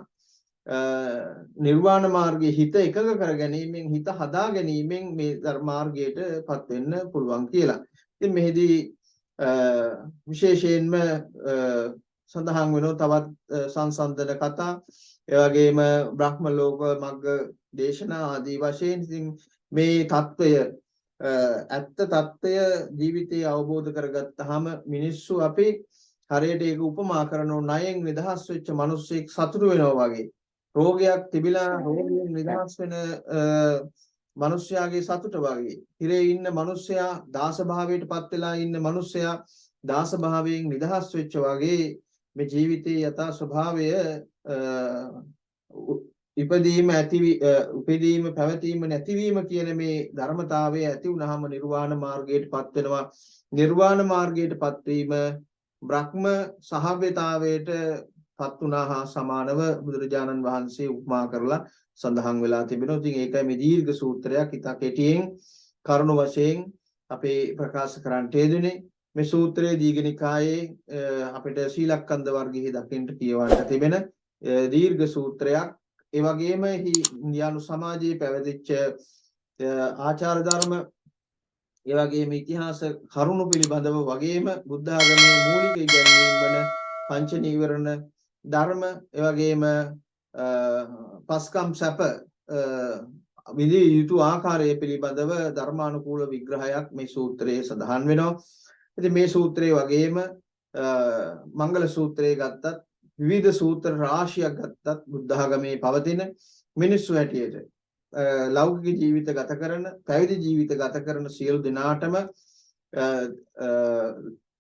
නිර්වාණ මාර්ගයේ හිත එකඟ කර ගැනීමෙන් හිත හදා ගැනීමෙන් මේ ධර්ම මාර්ගයට පත් වෙන්න පුළුවන් කියලා. ඉතින් මෙහිදී විශේෂයෙන්ම සඳහන් වෙනවා තවත් සංසන්දන කතා ඒ වගේම බ්‍රහ්ම ලෝක මග්ග දේශනා ආදී වශයෙන්. ඉතින් මේ தত্ত্বය ඇත්ත தত্ত্বය ජීවිතයේ අවබෝධ කරගත්තාම මිනිස්සු අපි හරියට ඒක උපමා කරනෝ ණයෙන් නිදහස් වෙච්ච මිනිස්සෙක් සතුටු වෙනවා වගේ. රෝගයක් තිබිලා රෝගයෙන් නිදහස් වෙන මිනිස්යාගේ සතුට වගේ. හිරේ ඉන්න මිනිස්සයා දාස භාවයට පත් වෙලා ඉන්න මිනිස්සයා දාස භාවයෙන් නිදහස් වෙච්ච වගේ මේ ජීවිතයේ යථා ස්වභාවය ඉපදීම උපදීම පැවතීම නැතිවීම කියන මේ ධර්මතාවය ඇති වුනහම නිර්වාණ මාර්ගයටපත් වෙනවා. නිර්වාණ මාර්ගයටපත් වීම බ්‍රහ්ම සහව්‍යතාවයටපත් වුණා හා සමානව බුදුරජාණන් වහන්සේ උපමා කරලා සඳහන් වෙලා තිබෙනවා. ඉතින් ඒකයි මේ දීර්ඝ සූත්‍රයක්. ඉතා කෙටියෙන් කරුණු වශයෙන් අපේ ප්‍රකාශ කරන්නට යෙදුනේ. මේ සූත්‍රයේ දීඝනිකායේ අපිට සීලක්ඛන්ධ වර්ගයේ දකින්න කියවන්න තිබෙන දීර්ඝ සූත්‍රයක්. ඒ වගේම ඉන්දියානු සමාජයේ පැවතිච්ච ආචාර ධර්ම, ඒ වගේම ඉතිහාස කරුණු පිළිබඳව වගේම බුද්ධ ආගමේ මූලික ඉගැන්වීම් වන පංච නීවරණ ධර්ම, ඒ වගේම පස්කම් සැප විදි යුතු ආකාරය පිළිබඳව ධර්මානුකූල විග්‍රහයක් මේ සූත්‍රයේ සඳහන් වෙනවා. ඉතින් මේ සූත්‍රයේ වගේම මංගල සූත්‍රයේ ගත්තත් විවිධ සූත්‍ර රාශියක් ගත්තත් බුද්ධ ආගමේ පවතින මිනිස්සු හැටියට ලෞකික ජීවිත ගත කරන, පැවිදි ජීවිත ගත කරන සියලු දෙනාටම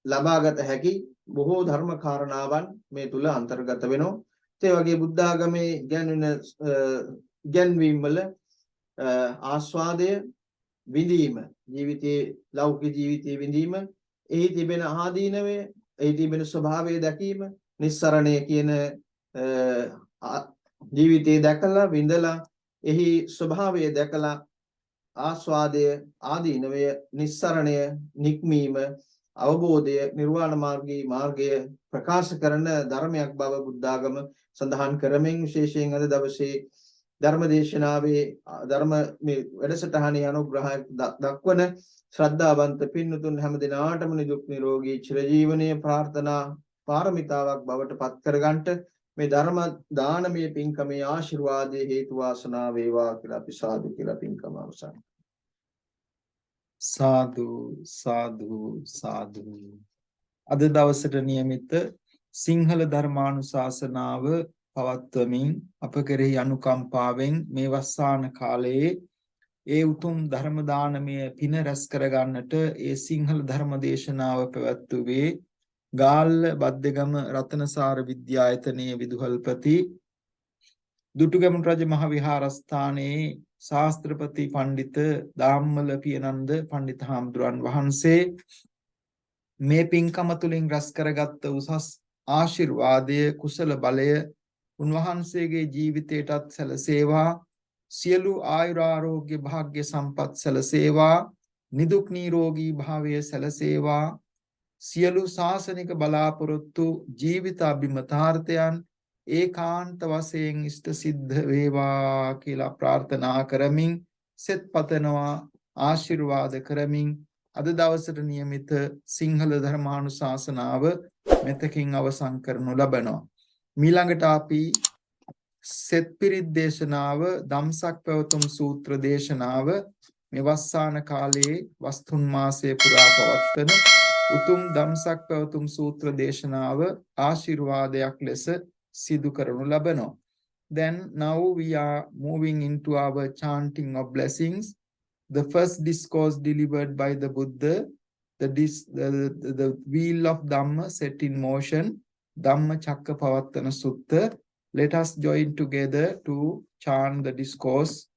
ලබාගත හැකි බොහෝ ධර්ම කාරණාවන් මේ තුල අන්තර්ගත වෙනවා. ඒ වගේ බුද්ධ ආගමේ ඉගැන්වීම් වල ආස්වාදය විඳීම, ජීවිතයේ ලෞකික ජීවිතයේ විඳීම, එහි තිබෙන ආදීනවය, එහි තිබෙන ස්වභාවය දැකීම, නිස්සරණය කියන ජීවිතයේ දැකලා විඳලා එහි ස්වභාවය දැකලා ආස්වාදය, ආදීනවය, නිස්සරණය, නික්මීම, අවබෝධය, නිර්වාණ මාර්ගය ප්‍රකාශ කරන ධර්මයක් බව බුද්ධ ආගම සඳහන් කරමින් විශේෂයෙන් අද දවසේ ධර්මදේශනාවේ ධර්ම මේ වැඩසටහනේ අනුග්‍රහයක් දක්වන ශ්‍රද්ධාවන්ත පින්වතුන් හැම දිනාටම නිදුක් නිරෝගී චිරජීවනයේ ප්‍රාර්ථනා පාරමිතාවක් බවට පත් කරගන්නට මේ ධර්ම දානමය පින්කමේ ආශිර්වාදයේ හේතු වාසනා වේවා කියලා අපි සාදු කියලා පින්කම අවසන්. සාදු සාදු සාදු. අද දවසට නියමිත සිංහල ධර්මානුශාසනාව පවත්වමින් අප කෙරෙහි අනුකම්පාවෙන් මේ වස්සාන කාලයේ ඒ උතුම් ධර්ම දානමය පින රැස් කරගන්නට ඒ සිංහල ධර්ම දේශනාව පැවැත්වුවේ ගාල්ල බද්දගම රතනසාර විද්‍යායතනයේ විදුහල්පති දුටුගැමුණු රජ මහ විහාරස්ථානයේ ශාස්ත්‍රපති පඬිත දාම්මල පියනන්ද පඬිත හාමුදුරන් වහන්සේ මේ පින්කම තුලින් රැස් කරගත් උසස් ආශිර්වාදය, කුසල බලය උන්වහන්සේගේ ජීවිතයටත් සැලසේවා. සියලු ආයුරාරෝග්‍ය භාග්‍ය සම්පත් සැලසේවා. නිදුක් නිරෝගී භාවය සැලසේවා. සියලු ශාසනික බලාපොරොත්තු ජීවිත අභිමතාර්ථයන් ඒකාන්ත වශයෙන් ඉෂ්ට සිද්ධ වේවා කියලා ප්‍රාර්ථනා කරමින් සෙත් පතනවා, ආශිර්වාද කරමින් අද දවසට නියමිත සිංහල ධර්මානුශාසනාව මෙතකින් අවසන් කරනු ලබනවා. මීළඟට අපි සෙත් පිරිත් දේශනාව, ධම්සක් පැවතුම් සූත්‍ර දේශනාව මේ වස්සාන කාලයේ වස්තුන් මාසයේ පුරා පවත්වන උතුම් ධම්සක් පැවතුම් සූත්‍ර දේශනාව ආශිර්වාදයක් ලෙස සිදු කරනු ලබනවා. Then now we are moving into our chanting of blessings. The first discourse delivered by the Buddha, the wheel of Dhamma set in motion, Dhamma Chakkapavattana Sutta. Let us join together to chant the discourse,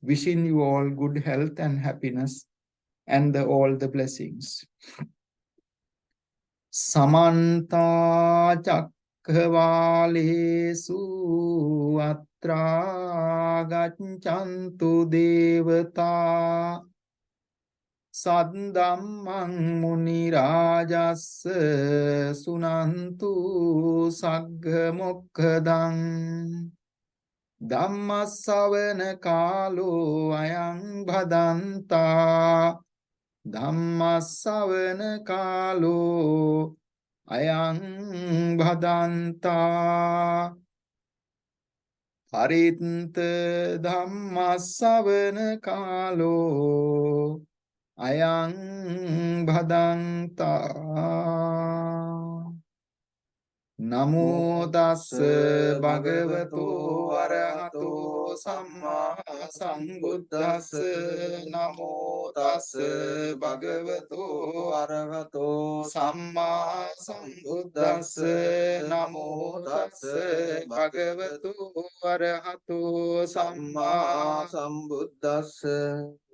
wishing you all good health and happiness and all the blessings. Samanta Chakkavalesu Atra Gacchantu Devata Saddhammang Muni Rajassa Sunantu Sagga Mokkadang Dhammasavana Kalo Ayang Bhadanta Dhammasavana Kalo Ayang Bhadanta Parinta Dhammasavana Kalo Ayang Bhadanta. නමෝ තස්ස භගවතු අරහතෝ සම්මා සම්බුද්දස්ස නමෝ තස්ස භගවතු අරහතෝ සම්මා සම්බුද්දස්ස නමෝ තස්ස භගවතු අරහතෝ සම්මා සම්බුද්දස්ස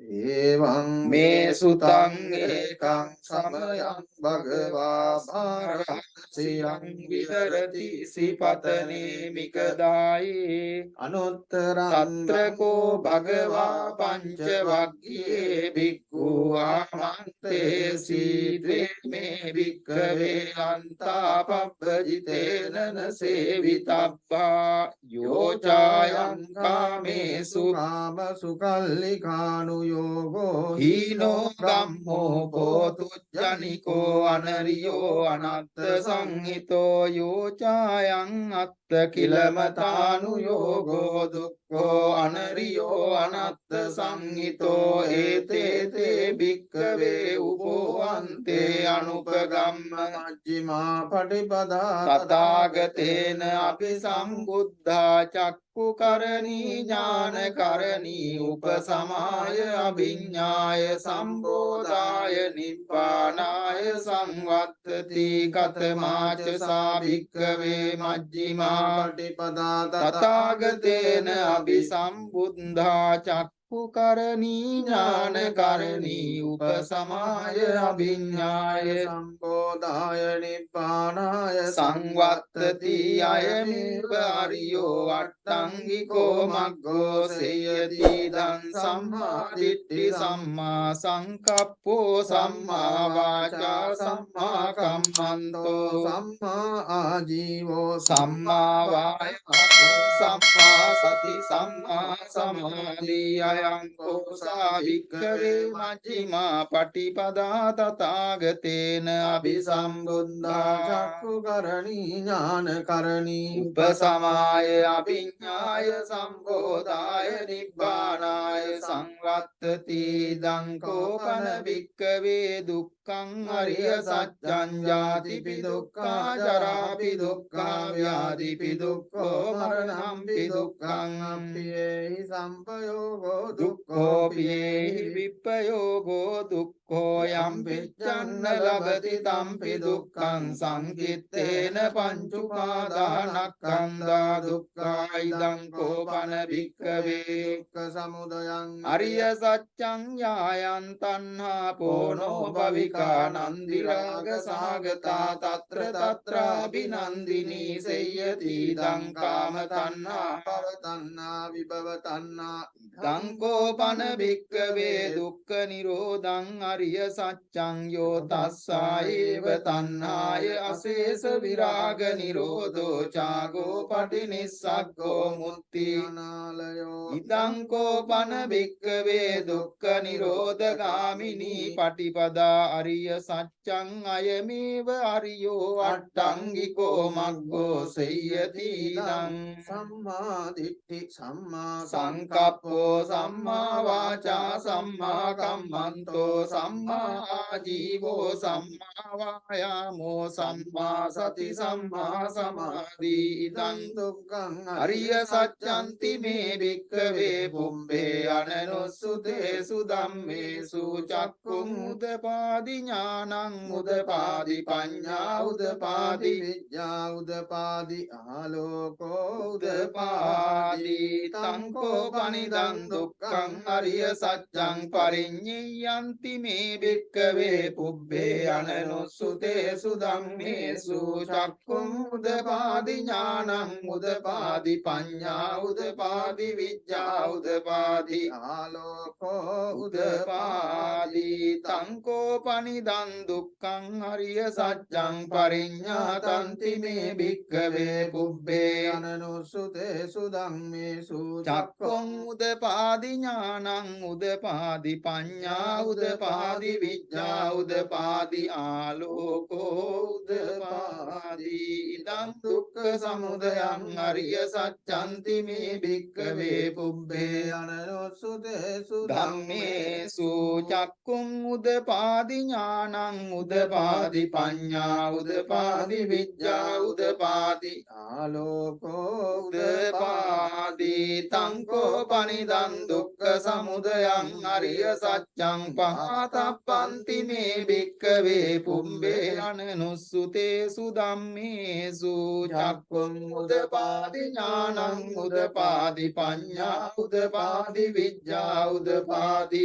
එවං මේ සුතං ඒකං සමයං භගවා භාරසියං විහෙරති සිපතනේ මිකදායේ අනුත්තරං තත්‍රකෝ භගවා පංච වග්ගයේ භික්ඛු ආමන්තේ සීද්වේ මේ භික්ඛවේ අන්තා පබ්බජිතේන සේවිතබ්බා යෝචායං කාමේසු කාම සුකල්ලිකානු යෝගෝ හීනෝ ගම්මෝ කෝතුජ්ජනිකෝ අනරියෝ අනත්ත සංහිතෝ යෝචායං අත්ත කිලමතානු යෝගෝ දුක්ඛෝ අනරියෝ අනත්ත සංහිතෝ ඒතේතේ භික්ඛවේ උපෝවන්තේ අනුපගම්ම මජ්ක්‍ධිමා පටිපදා තථාගතේන අபிසම්බුද්ධා චක්ඛුකරණී ඥානකරණී උපසමාය අභිඤ්ඤාය සම්බෝධාය නිබ්බානාය සංවත්තති කතමාච සා භික්ඛවේ මජ්ක්‍ධිමා පටිපදා තථාගතේන අபிසම්බුද්ධා චක්ඛුකරණී ඥානකරණී උපසමාය අභිඤ්ඤාය සම්බෝධාය නිබ්බානාය සංවත්තති අයමේව අරියෝ අට්ඨංගිකෝ මග්ගෝ සේයති දං සම්මා දිට්ඨි සම්මා සංකප්පෝ සම්මා වාචා සම්මා කම්මන්තෝ සම්මා ආජීවෝ සම්මා වායාමෝ සම්මා සති සම්මා සමාධි අයං කෝසා භික්ඛවේ මජ්ක්‍ධිමා පටිපදා තථාගතේන අபிසම්බුද්ධා චක්ඛුකරණී ඥානකරණී උපසමාය අභිඤ්ඤාය සම්බෝධාය නිබ්බානාය සංවත්තති දං කෝපන භික්ඛවේ දුක්ඛං අරිය සත්‍යං ජාතිපි දුක්ඛා ජරාපි දුක්ඛා ව්‍යාධිපි දුක්ඛෝ මරණම්පි දුක්ඛං අම්පියේහි සම්පයෝගෝ දුක්ඛෝ පියේහි විප්පයෝගෝ දුක්ඛෝ යම් පිච්ඡන්න ලබති තම්පි දුක්ඛං සංකිත්තේන පංචුපාදානස්කන්ධා දුක්ඛා ඉදං කෝපන භික්ඛවේ දුක්ඛ සමුදයං අරිය සත්‍යං යායන් තණ්හා පෝනෝ භවිකා නන්දි රාග සාගතා తත්‍ර తත්‍රාබිනන්දිනී සේයති දං කාම තණ්හා භව තණ්හා විභව තණ්හා ඉදං කෝපන භික්ඛවේ දුක්ඛ නිරෝධං අරිය සත්‍යං යෝ තස්සායේව තණ්හාය අශේෂ විරාග නිරෝධෝ චාගෝ පටිනිස්සග්ගෝ මුක්ති අනාලයෝ ඉදං කෝපන භික්ඛවේ දුක්ඛ නිරෝධගාමිනී පටිපදා අරිය සත්‍යං අයමේව අරියෝ අට්ඨංගිකෝ මග්ගෝ සේයති දං සම්මා දිට්ඨි සම්මා සංකප්පෝ සම්මා වාචා සම්මා කම්මන්තෝ සම්මා ආජීවෝ සම්මා වායාමෝ සම්මා සති සම්මා සමාධි ඉදං දුක්ඛං අරිය සත්‍යන්ති මේ භික්ඛවේ පුම්බේ අනනුස්සුතේසු ධම්මේසු චක්ඛුං උදපාදි ඥානං උදපාදි පඤ්ඤා උදපාදි විඤ්ඤා උදපාදි ආලෝකෝ උදපාදි තං කෝපනිදං දුක්ඛං අරිය සත්‍යං පරිඤ්ඤයන්ති මේ භික්ඛවේ පුබ්බේ අනනුස්සුතේසු ධම්මේසු චක්ඛුං උදපාදි ඥානං උදපාදි පඤ්ඤා උදපාදි විඤ්ඤා උදපාදි ආලෝකෝ උදපාදි තං කෝපනිදං දුක්ඛං අරිය සත්‍යං පරිඤ්ඤාතන්ති මේ භික්ඛවේ පුබ්බේ අනනුස්සුතේසු ධම්මේසු චක්ඛුං උදපාදි ඥානං උදපාදි පඤ්ඤා උදපාදි උදපාදි විඥා උදපාදි ආලෝකෝ උදපාදි ඉදං දුක්ඛ සමුදයං අරිය සත්‍යන්ති මේ භික්ඛවේ පුබ්බේ අනනුස්සුතේසු ධම්මේසු චක්කුං උදපාදි ඥානං උදපාදි පඤ්ඤා උදපාදි විඥා උදපාදි ආලෝකෝ උදපාදි තංකෝ පනිදං දුක්ඛ සමුදයං අරිය සත්‍යං පහතප්පන්ති මේ භික්ඛවේ පුම්බේ අනනුස්සුතේසු ධම්මේසු චක්ඛුං උදපාදි ඥානං උදපාදි පඤ්ඤා උදපාදි විඥා උදපාදි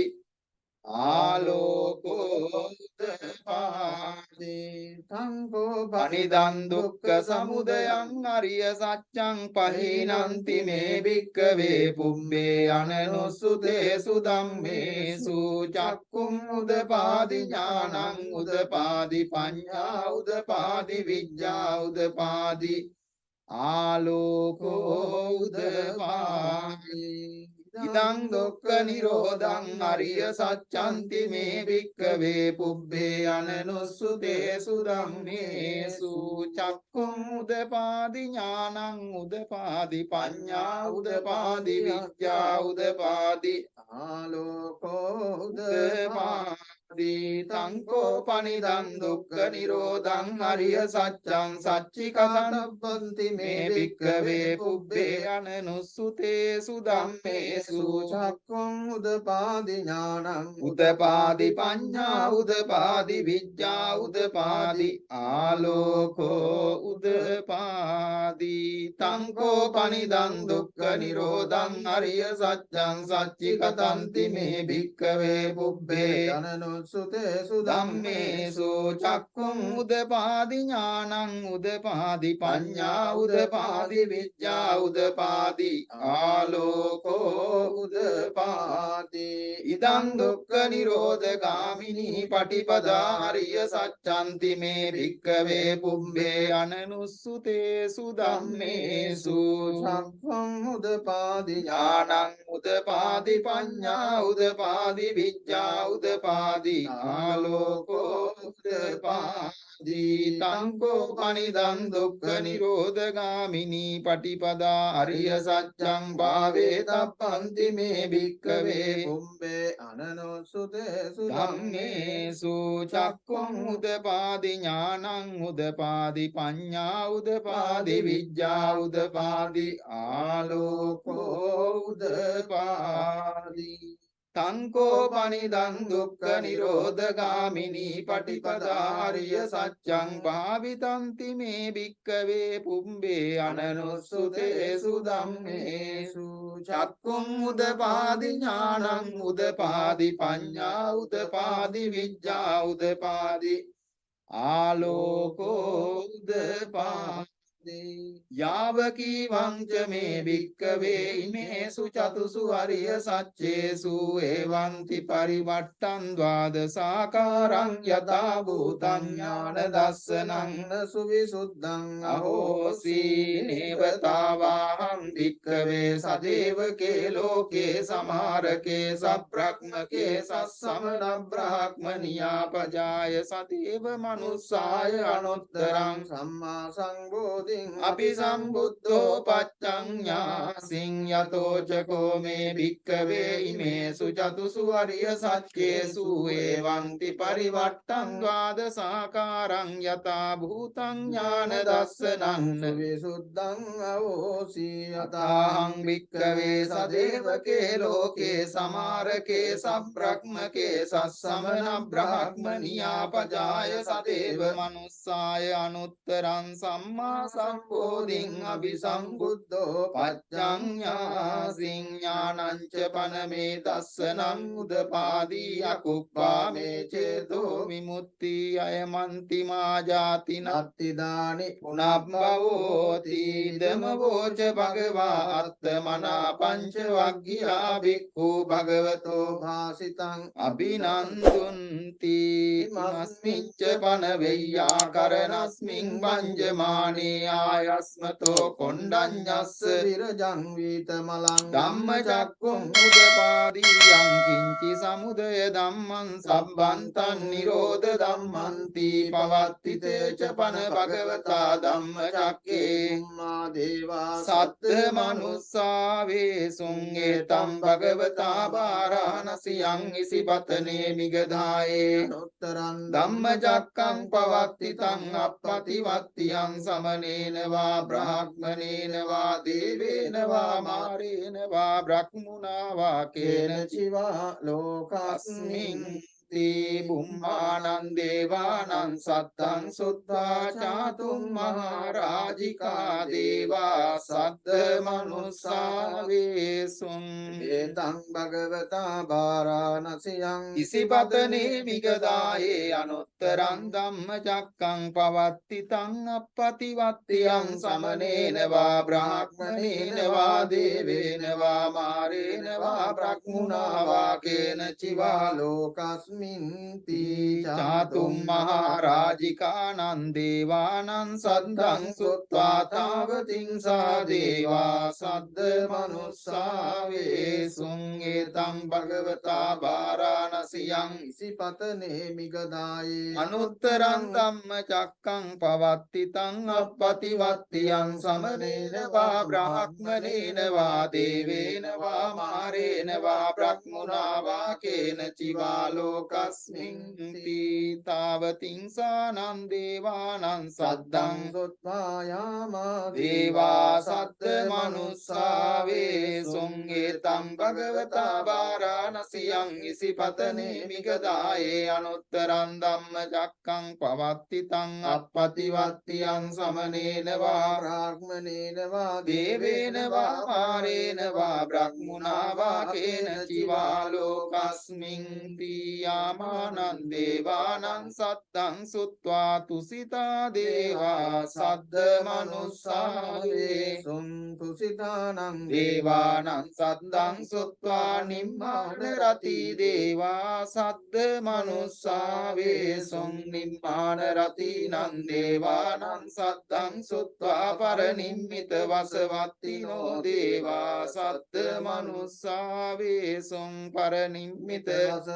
ආලෝකෝ උදපාදි තංකෝ පනිදං දුක්ඛ සමුදයං අරිය සත්‍යං පහේනන්ති මේ භික්ඛවේ පුම්බේ අනනුස්සුතේසු ධම්මේසු චක්කුං උදපාදි ඥානං උදපාදි පඤ්ඤා උදපාදි විඥා උදපාදි ආලෝකෝ උදපාදි ඉදං දුක්ඛ නිරෝධං අරිය සත්‍යන්ති මේ භික්ඛවේ පුබ්බේ අනනුස්සුතේසු ධම්මේසු චක්ඛුං උදපාදි ඥානං උදපාදි පඤ්ඤා උදපාදි විඥා උදපාදි ආලෝකෝ උදපාදි තංකෝ පනිදං දුක්ඛ නිරෝධං අරිය සත්‍යං සච්චිකානබ්බන්ති මේ භික්ඛවේ පුබ්බේ අනනුස්සුතේසු ධම්මේසු චක්ඛුං උදපාදි ඥානං උදපාදි පඤ්ඤා උදපාදි විඥා උදපාදි ආලෝකෝ උදපාදි තංකෝ පනිදං දුක්ඛ නිරෝධං අරිය සත්‍යං සච්චිකතන්ති මේ භික්ඛවේ පුබ්බේ අනනුස්සුතේසු ධම්මේසු චක්ඛුං උදපාදි ඥානං උදපාදි පඤ්ඤා උදපාදි විඥා උදපාදි ආලෝකෝ උදපාදි ඉදං දුක්ඛ නිරෝධගාමිනී පටිපදා අරිය සත්‍යන්ති මේ භික්ඛවේ පුම්බේ අනනුස්සුතේසු ධම්මේසු චක්ඛුං උදපාදි ඥානං උදපාදි පඤ්ඤා උදපාදි විඥා උදපාදි ආලෝකෝ උදපාදි තංකෝ පනිදං දුක්ඛ නිරෝධගාමිනී පටිපදා අරිය සත්‍යං භාවේ තප්පන්ති මේ භික්ඛවේ පුම්බේ අනනුස්සුතේසු ධම්මේසු චක්ඛුං උදපාදි ඥානං උදපාදි පඤ්ඤා උදපාදි විඥා උදපාදි ආලෝකෝ උදපාදි තංකෝ පනිදං දුක්ඛ නිරෝධගාමිනී පටිපදාරිය සත්‍යං භාවිතන්ති මේ භික්ඛවේ පුම්බේ අනනුස්සුතේසු ධම්මේසු චක්කුං උදපාදි ඥානං උදපාදි පඤ්ඤා උදපාදි විඥා උදපාදි ආලෝකෝ උදපාදි යාවකී වංච මේ භික්ඛවේ ඉමේසු චතුසු අරිය සච්චේසු එවන්ති පරිවට්ටං ද්වාදසාකාරං යතා භූතං ඥාන දස්සනං සුවිසුද්ධං අහෝසි නේවතාවාහං භික්ඛවේ සදේවකේ ලෝකේ සමාරකේ සබ්‍රක්මකේ සස්සමන බ්‍රාහ්මනියා පජාය සදේව මනුස්සාය අනුත්තරං සම්මා සංඝෝධි අපි සම්බුද්ධෝ පච්චඤ්ඤාසින් යතෝචකෝ මේ භික්ඛවේ ඉමේසු චතුසු අරිය සත්‍යේසු එවන්ති පරිවට්ටං ද්වාදසාකාරං යතා භූතං ඥාන දස්සනං විසුද්ධං අවෝසි යතාහං භික්ඛවේ සදේවකේ ලෝකේ සමාරකේ සබ්‍රක්මකේ සස්සමන බ්‍රාහ්මනියා පජාය සදේව මනුස්සාය අනුත්තරං සම්මා සම්බෝධින් අபிසම්බුද්ධෝ පච්චඤ්ඤාසින් ඥානංච පනමේ දස්සනං උදපාදී අකුප්පා මේ චේතෝ විමුක්ති අයමන්ති මා ජාති නත්ති දානි පුනබ්බවෝති ධම්මවෝච භග භගවා අත්තමනා පංච වග්ගියා භික්ඛු භගවතෝ භාසිතං අභිනන්දුන්ති මස්මිච්ච පන වෙය්‍යා කරනස්මින් වංජමානේ ආයස්මතෝ කොණ්ඩඤ්ඤස්ස විරජං වීතමලං ධම්මචක්කුං උදපාදීයං කිංචි සමුදය ධම්මං සම්බන්තං නිරෝධ ධම්මන්ති පවත්තිතේ ච පන භගවතා ධම්මචක්කේ මා දේවා සත්ත මනුස්සා වේසුං ඒතම් භගවතා වාරාණසියං ඉසිපතනේ මිගදායේ උත්තරං ධම්මචක්කං පවත්තිතං අප්පතිවත්තියං සමනේන වා බ්‍රාහ්මනේන වා දේවේන වා මාරේන වා බ්‍රහ්මුණා වා කේන චිවා ලෝකස්මින් තී බුම්මානං දේවානං සත්තං සුත්තා චාතුම් මහරාජිකා දේවා සද්ද මනුස්සා වේසුං ඒතං භගවතා වාරාණසියං ඉසිපතනේ මිගදායේ අනුත්තරං ධම්මචක්කං පවත්තිතං අප්පතිවත්තියං සමනේන වා බ්‍රාහ්මනේන වා දේවේන වා මාරේන වා බ්‍රහ්මුණා වා කේන චිවා ලෝකස්මින් චාතුම් මහරාජිකානං දේවානං සද්දං සුත්වා තාවතිං සා දේවා සද්ද මනුස්සා වේසුං ඒතං භගවතා වාරාණසියං ඉසිපතනේ මිගදායේ අනුත්තරං ධම්මචක්කං පවත්තිතං අප්පතිවත්තියං සමනේන වා බ්‍රාහ්මනේන වා දේවේන වා මාරේන වා බ්‍රහ්මුණා වා කේන චිවා ලෝකස්මින් තාවතිං සානං දේවානං සද්දං සොත්වා යාමා දේවා සද්ද මනුස්සා වේසුං ඒතං භගවතා වාරාණසියං ඉසිපතනේ මිගදායේ අනුත්තරං ධම්මචක්කං පවත්තිතං අප්පතිවත්තියං සමනේන වා බ්‍රාහ්මනේන වා දේවේන වා මාරේන වා බ්‍රහ්මුණා වා කේන චිවා ලෝකස්මින් යාමානං දේවානං සත්තං සුත්වා තුසිතා දේවා සද්ද මනුස්සා වේසුං තුසිතානං දේවානං සද්දං සුත්වා නිම්මාන රති දේවා සද්ද මනුස්සා වේසුං නිම්මාන රතිනං දේවානං සද්දං සුත්වා පරනිම්මිත වසවත්තිනෝ දේවා සද්ද මනුස්සා වේසුං පරනිම්මිත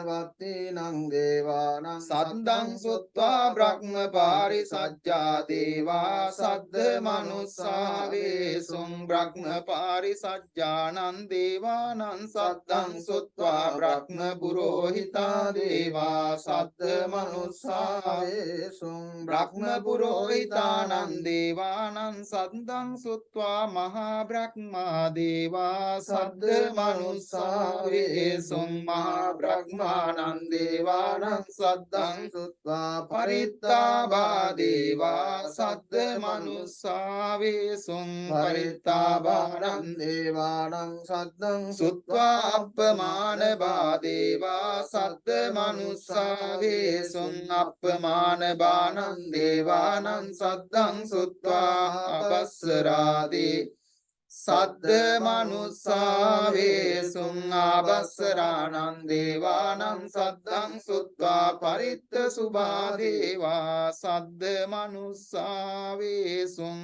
වත්තිනං දේවානං සද්දං සුත්වා බ්‍රහ්ම පාරිසජ්ජා දේවා සද්ද මනුස්සා වේසුං බ්‍රහ්ම පාරිසජ්ජානං දේවානං සද්දං සුත්වා බ්‍රහ්ම පුරෝහිතා දේවා සද්ද මනුස්සා වේසුං බ්‍රහ්ම පුරෝහිතානං දේවානං සද්දං සුත්වා මහා බ්‍රහ්මා දේවා සද්ද මනුස්සා වේසුං මහා බ්‍රහ්මානං දේවානං සද්දං සුත්වා පරිත්තාබා දේවා සද්ද මනුස්සා වේසුං පරිත්තාබානං දේවානං සද්දං සුත්වා අප්පමාන බාදේවා සද්ද මනුස්සා වේසුං අප්පමාන බානං දේවානං සද්දං සුත්වා අබස්සරාදී සද්ද මනුස්සා වේසුං ආබස්සරාණං දේවානං සද්දං සුත්වා පරිත්ත සුභා දේවා සද්ද මනුස්සා වේසුං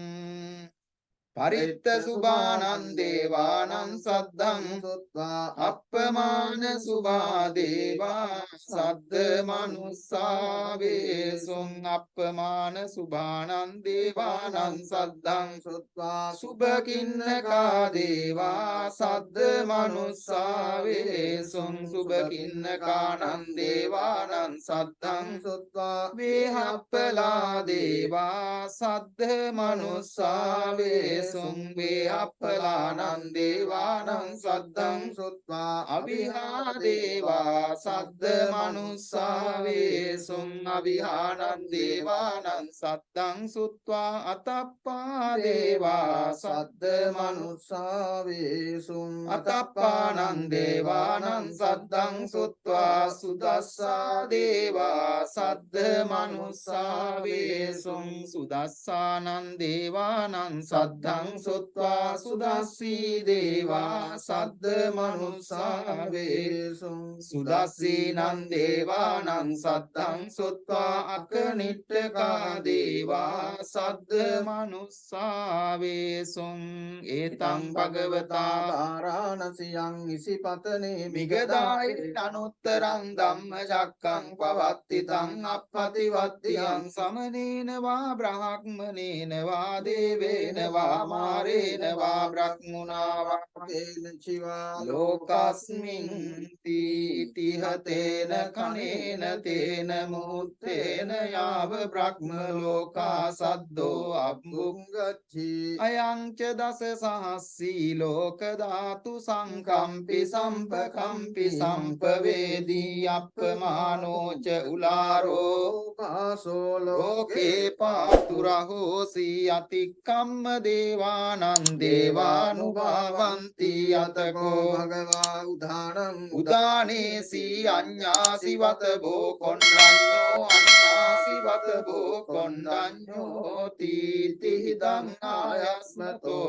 පරිත්ත සුභානං දේවානං සද්දං සුත්වා අප්පමාන සුභා දේවා සද්ද මනුස්සා වේසුං අප්පමාන සුභානං දේවානං සද්දං සුත්වා සුභකින්නකා දේවා සද්ද මනුස්සා වේසුං සුභකින්නකානං දේවානං සද්දං සුත්වා වේහප්පලා දේවා සද්ද මනුස්සා වේසුං වේහප්පලානං දේවානං සද්දං සුත්වා අවිහා දේවා සද්ද මනුස්සා වේසුං අවිහානං දේවානං සද්දං සුත්වා අතප්පා දේවා සද්ද මනුස්සා වේසුං අතප්පානං දේවානං සද්දං සුත්වා සුදස්සා දේවා සද්ද මනුස්සා වේසුං සුදස්සානං දේවානං සද්දං saddhaṃ suttva sudassi deva saddha manussavesun sudassinam devanam saddhaṃ suttva akanittaka deva saddha manussavesun etam bhagavata varanasiyam isipatane migadāye anuttaram dhamma cakkam pavattitam appativattiyam samanena va brahmanena va devena va marena va brahmuna va tena chiva lokasmin tihatena kanena tena muttena yava brahma loka saddho abhungacchi ayam ca dasa sahassi loka dhatu sankampi sampakampi sampavedi appamano ca ularo paso loke paturahosi atikkamma devanam devanubhavanti atako bhagava udhanam udhanesi anyasi vatabo kondanyo anyasi vatabo kondanyo titihidam ayasmato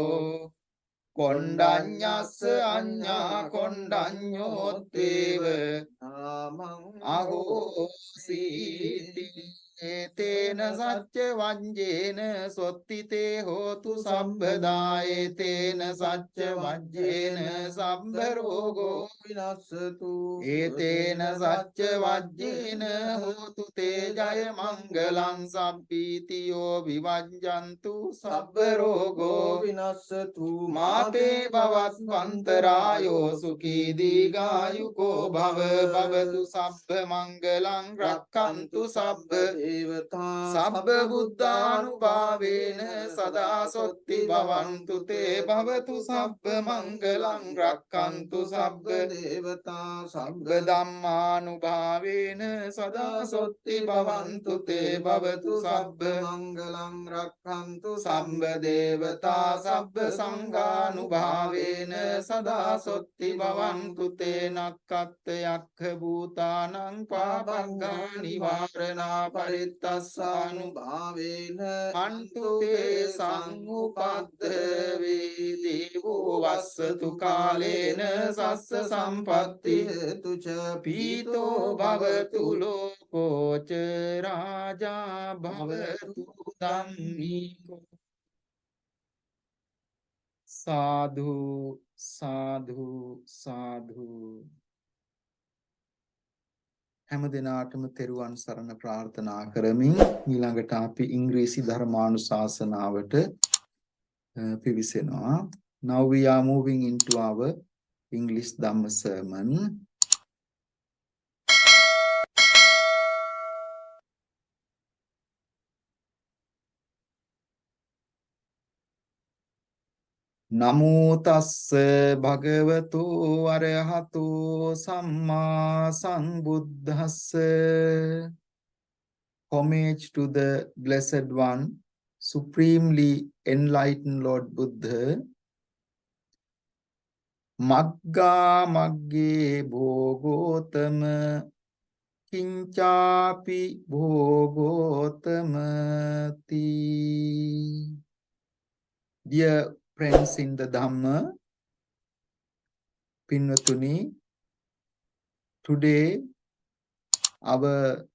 kondanyassa anya kondanyoteva ahositi etena sacca vajjena sottite hotu sabbada etena sacca vajjena sabba rogo vinassatu etena sacca vajjena hotu te jaya mangalam sabbitiyo vivajjantu sabba rogo vinassatu mate bhavasvantarayo sukhi digayuko bhava bhavatu sabba mangalam rakkantu sabba sabba buddhanubhavena sada sotti bhavantu te bhavatu sabba mangalam rakkantu sabba devata sabba dhammanubhavena sada sotti bhavantu te bhavatu sabba mangalam rakkantu sabba devata sabba sanghanubhavena sada sotti bhavantu te nakkatta yakha bhutanam papagga nivarana parittasanubhavena antu te sammupaddave devo vassatu kalena sassa sampatti hetu ca pito bhavatu loko ca raja bhavatu dhammiko sadhu sadhu sadhu හැම දිනාටම තෙරුවන් සරණ ප්‍රාර්ථනා කරමින් ඊළඟට අපි ඉංග්‍රීසි ධර්මානුශාසනාවට පිවිසෙනවා. Now we are moving into our English Dhamma sermon. Namo tassa bhagavato arahato samma sambuddhassa. Homage to the Blessed One, supremely enlightened Lord Buddha. Magga magge bhogotama kinchapi bhogotamati. Dear friends in the Dhamma, Pinvatuni, today our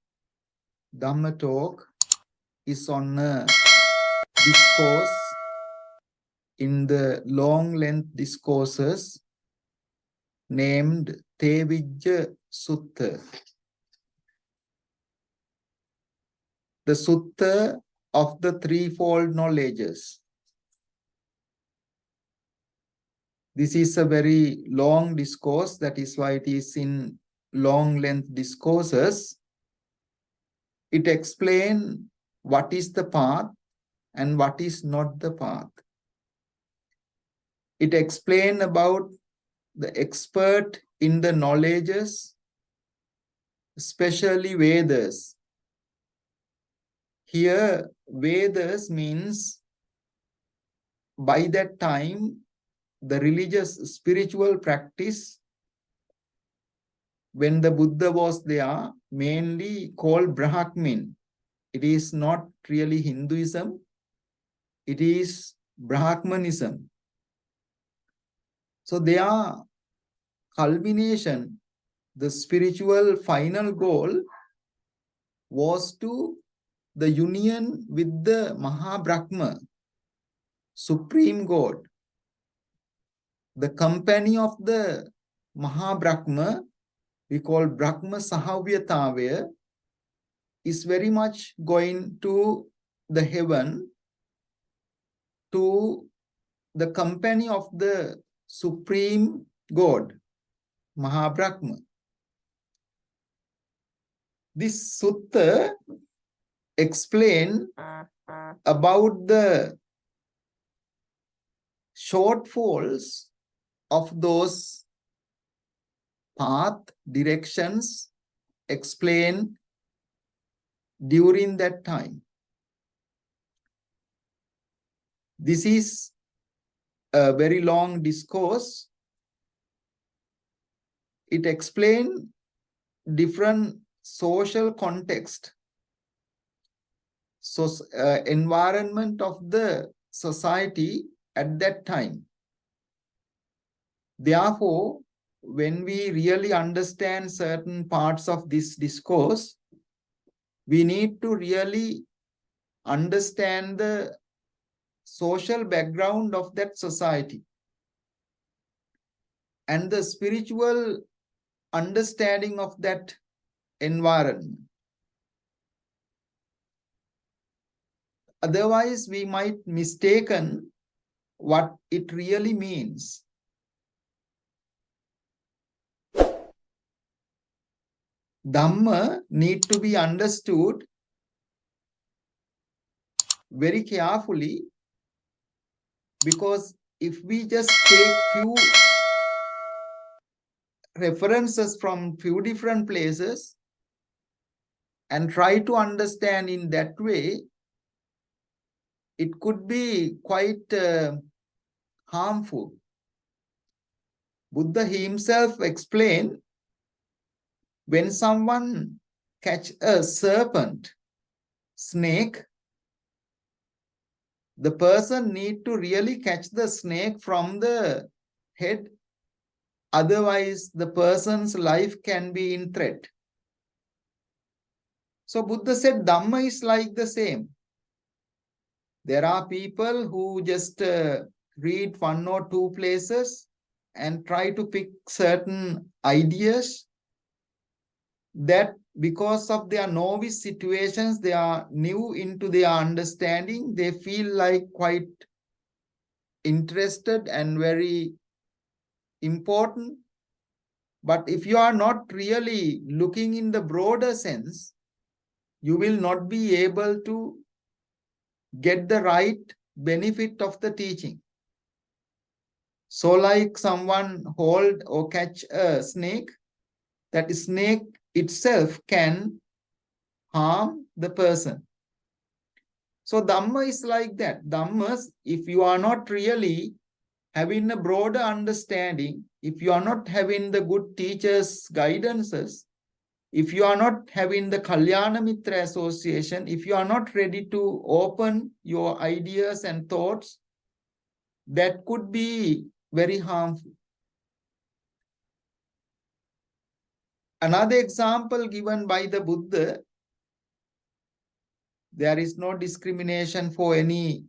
Dhamma talk is on a discourse in the long length discourses named Thevijja Sutta. The Sutta of the threefold knowledges. This is a very long discourse, that is why it is in long length discourses. It explains what is the path and what is not the path. It explains about the expert in the knowledges, especially Vedas. Here, Vedas means by that time, the religious spiritual practice, when the Buddha was there, mainly called Brahmin. It is not really Hinduism. It is Brahmanism. So their culmination, the spiritual final goal was to the union with the Maha Bhrama, Supreme God. The company of the Maha Bhrama, we call Brahma Sahavyatavya, is very much going to the heaven, to the company of the Supreme God, Maha Bhrama. This sutta explains about the shortfalls of those path directions explained during that time. This is a very long discourse. It explains different social context, so environment of the society at that time. Therefore, when we really understand certain parts of this discourse, we need to really understand the social background of that society and the spiritual understanding of that environment. Otherwise, we might mistaken what it really means. Dhamma need to be understood very carefully, because if we just take few references from few different places and try to understand in that way, it could be quite harmful. Buddha himself explained, when someone catch a serpent, snake, the person need to really catch the snake from the head. Otherwise, the person's life can be in threat. So Buddha said Dhamma is like the same. There are people who just read one or two places and try to pick certain ideas that because of their novice situations, they are new into their understanding, they feel like quite interested and very important. But if you are not really looking in the broader sense, you will not be able to get the right benefit of the teaching. So like someone hold or catch a snake, that snake itself can harm the person. So Dhamma is like that. Dhamma, if you are not really having a broader understanding, if you are not having the good teachers' guidances, if you are not having the Kalyana Mitra association, if you are not ready to open your ideas and thoughts, that could be very harmful. Another example given by the Buddha, there is no discrimination for any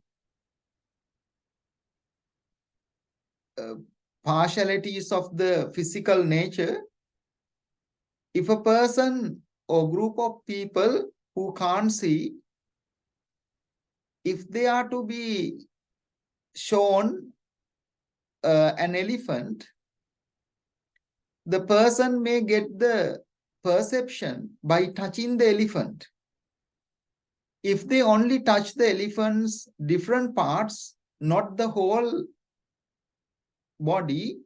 partialities of the physical nature. If a person or group of people who can't see, if they are to be shown an elephant, the person may get the perception by touching the elephant. If they only touch the elephant's different parts, not the whole body,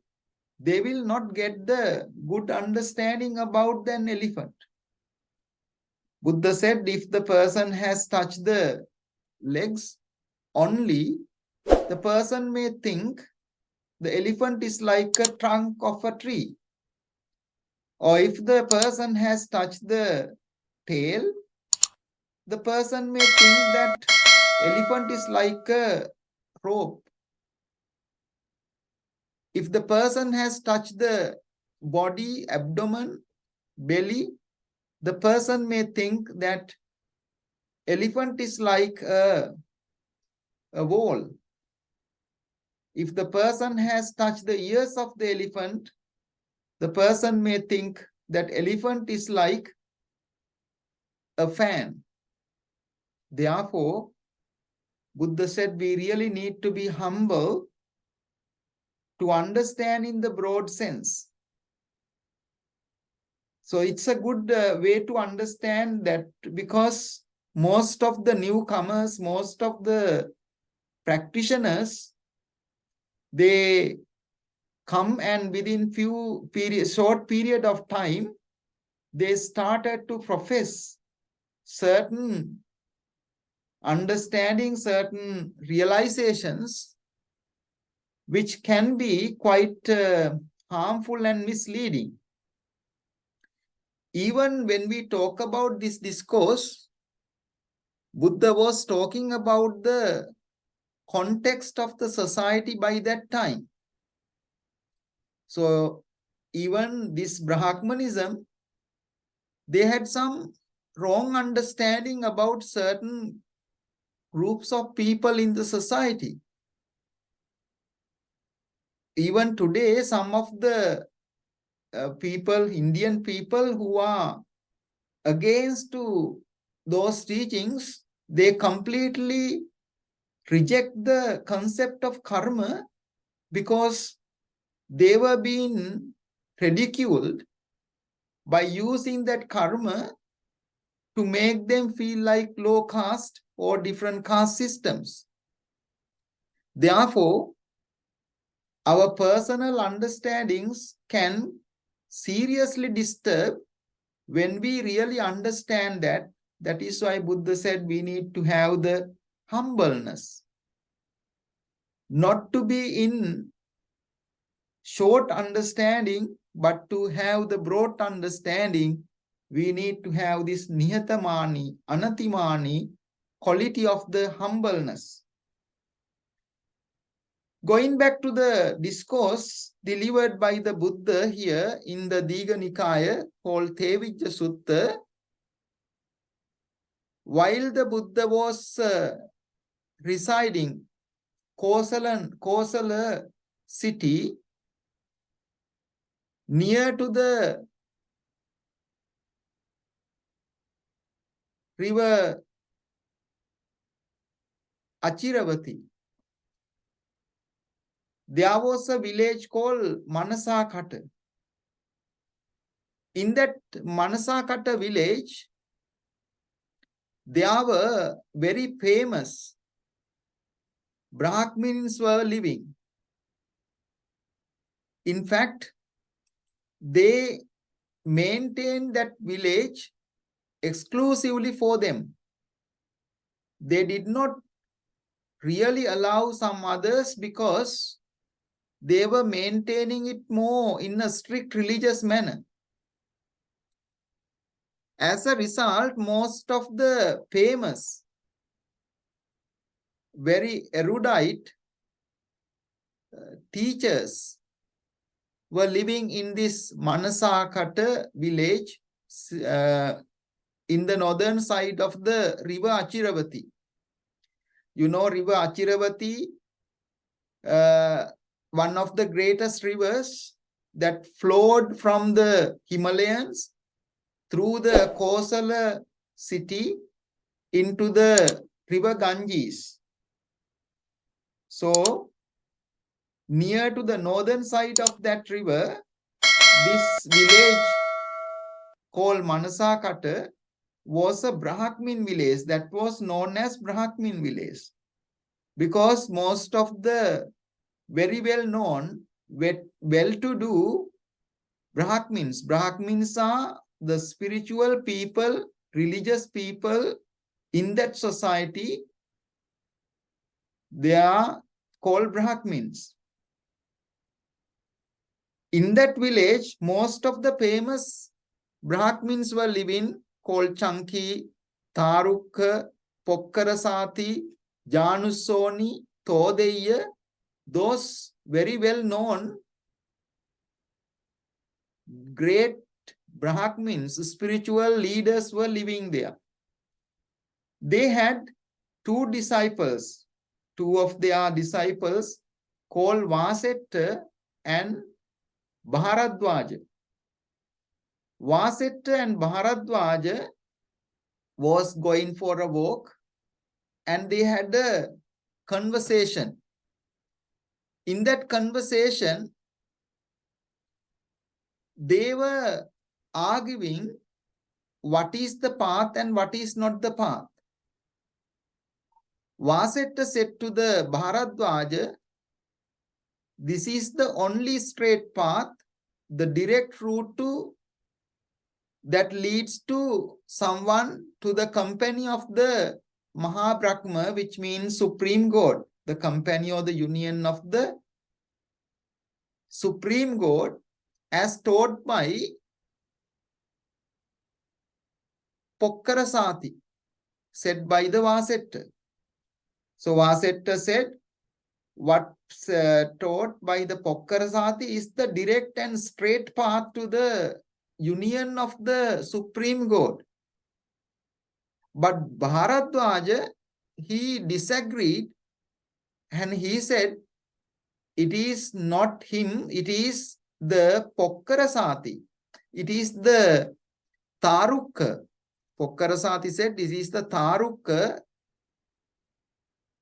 they will not get the good understanding about an elephant. Buddha said if the person has touched the legs only, the person may think the elephant is like a trunk of a tree. Or if the person has touched the tail, the person may think that elephant is like a rope. If the person has touched the body, abdomen, belly, the person may think that elephant is like a wall. If the person has touched the ears of the elephant, the person may think that elephant is like a fan. Therefore, Buddha said we really need to be humble to understand in the broad sense. So it's a good way to understand that, because most of the newcomers, most of the practitioners, they come and within short period of time, they started to profess certain understanding, certain realizations, which can be quite harmful and misleading. Even when we talk about this discourse, Buddha was talking about the context of the society by that time. So even this Brahmanism, they had some wrong understanding about certain groups of people in the society. Even today, some of the people, Indian people who are against to those teachings, they completely reject the concept of karma because they were being ridiculed by using that karma to make them feel like low caste or different caste systems. Therefore, our personal understandings can seriously disturb when we really understand that. That is why Buddha said we need to have the humbleness. Not to be in short understanding, but to have the broad understanding, we need to have this nihatamani, anatimani quality of the humbleness. Going back to the discourse delivered by the Buddha here in the Digha Nikaya called Thevijja Sutta, while the Buddha was residing Kosala city near to the river Achiravati, there was a village called Manasakata. In that Manasakata village, there were very famous Brahmins were living. In fact, they maintained that village exclusively for them. They did not really allow some others because they were maintaining it more in a strict religious manner. As a result, most of the famous, very erudite teachers were living in this Manasakata village in the northern side of the river Achiravati. You know, river Achiravati, one of the greatest rivers that flowed from the Himalayas through the Kosala city into the river Ganges. So, near to the northern side of that river, this village called Manasakata was a Brahmin village that was known as Brahmin village, because most of the very well known, well-to-do Brahmins are the spiritual people, religious people in that society. They are called Brahmins. In that village, most of the famous Brahmins were living, called Chanki, Tarukka, Pokkarasati, Janusoni, Thevijja, those very well known great Brahmins, spiritual leaders were living there. They had two disciples, two of their disciples called Vassāna and Bharadwaja. Vassāna and Bharadwaja was going for a walk and they had a conversation. In that conversation, they were arguing what is the path and what is not the path. Vassāna said to the Bharadwaja, this is the only straight path, the direct route to that leads to someone to the company of the Maha Bhrama, which means Supreme God, the company or the union of the Supreme God, as taught by Pokkarasati, said by the Vassāna. So Vassāna said, what's taught by the Pokkarasati is the direct and straight path to the union of the Supreme God. But Bharadwaja, he disagreed and he said, it is not him, it is the Pokkarasati. It is the Tarukka. Pokkarasati said, this is the Tarukka,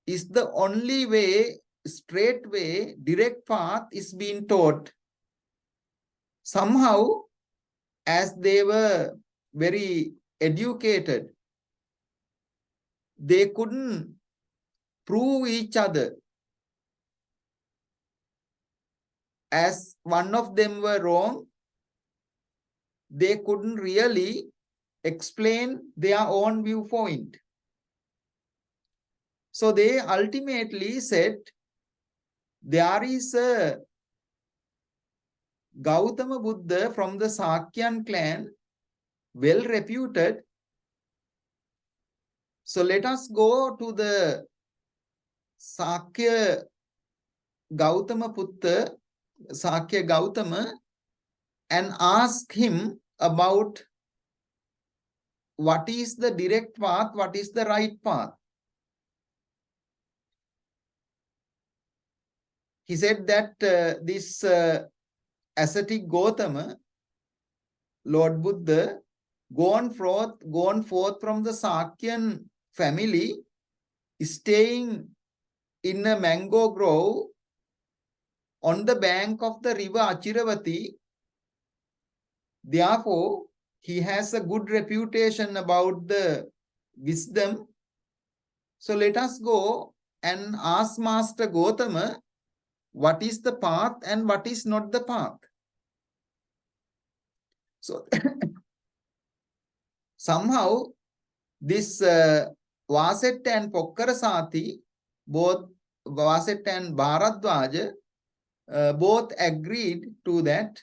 is the only way, straight way, direct path is being taught. Somehow, as they were very educated, they couldn't prove each other. As one of them were wrong, they couldn't really explain their own viewpoint. So they ultimately said, there is a Gautama Buddha from the Sakyan clan, well reputed. So let us go to the Sakya Gautama Putta, Sakya Gautama, and ask him about what is the direct path, what is the right path. He said that this ascetic Gautama, Lord Buddha, gone forth from the Sakyan family, staying in a mango grove on the bank of the river Achiravati. Therefore, he has a good reputation about the wisdom. So let us go and ask Master Gautama what is the path and what is not the path. So somehow this Vassāna and Pokkarasati, both Vassāna and Bharadwaja, both agreed to that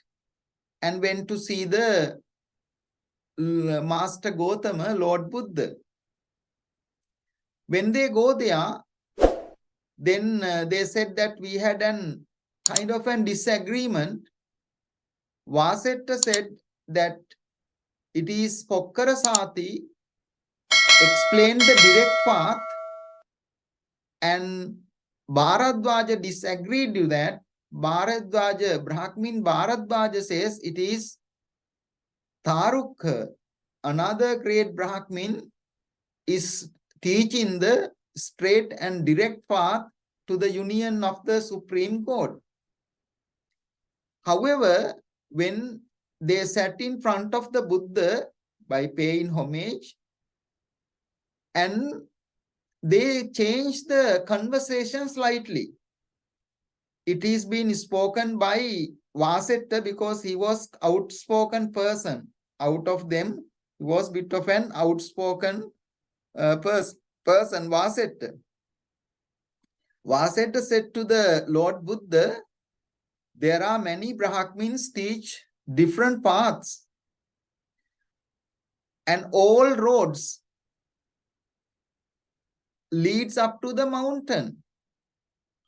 and went to see the Master Gautama, Lord Buddha. When they go there, then they said that we had an kind of a disagreement. Vassāna said that it is Pokkarasati explained the direct path, and Bharadwaja disagreed with that. Bharadwaja, Brahmin Bharadwaja says it is Tarukka, another great Brahmin, is teaching the straight and direct path to the union of the Supreme God. However, when they sat in front of the Buddha by paying homage, and they changed the conversation slightly. It is being spoken by Vassāna because he was outspoken person. Out of them, he was a bit of an outspoken person, Vassāna. Vassāna said to the Lord Buddha, there are many Brahmins teach different paths, and all roads leads up to the mountain.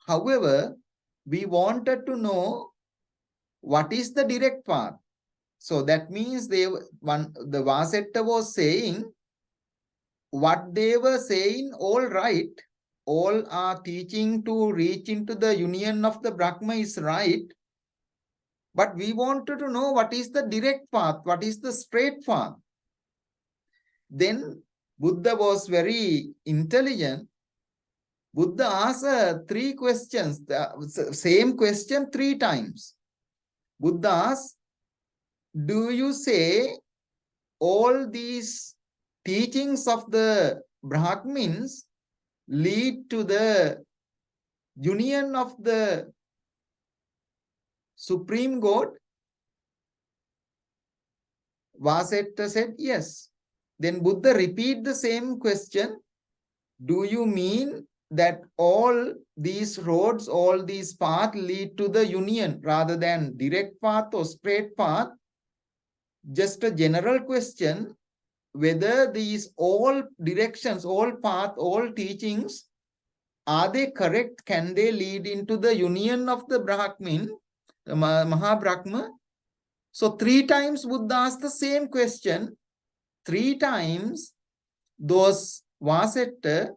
However, we wanted to know what is the direct path. So that means the Vassāna was saying what they were saying, all right, all are teaching to reach into the union of the Brahma is right. But we wanted to know what is the direct path, what is the straight path. Then Buddha was very intelligent. Buddha asked 3 questions, the same question 3 times. Buddha asked, do you say all these teachings of the Brahmins lead to the union of the Supreme God? Vassāna said yes. Then Buddha repeat the same question. Do you mean that all these roads, all these paths lead to the union rather than direct path or straight path? Just a general question, whether these all directions, all paths, all teachings, are they correct? Can they lead into the union of the Brahmin, the Maha Bhrama? So 3 times Buddha asked the same question. 3 times those Vassāna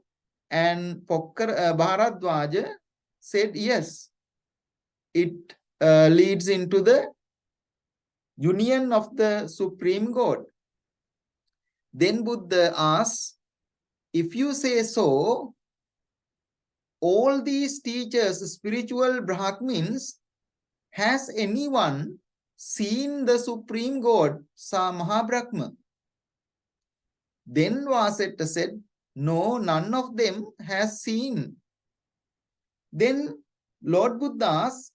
and Bharadwaja said yes. It leads into the union of the Supreme God. Then Buddha asks, if you say so, all these teachers, spiritual Brahmins, has anyone seen the Supreme God, Maha Bhrama? Then Vassāna said, no, none of them has seen. Then Lord Buddha asked,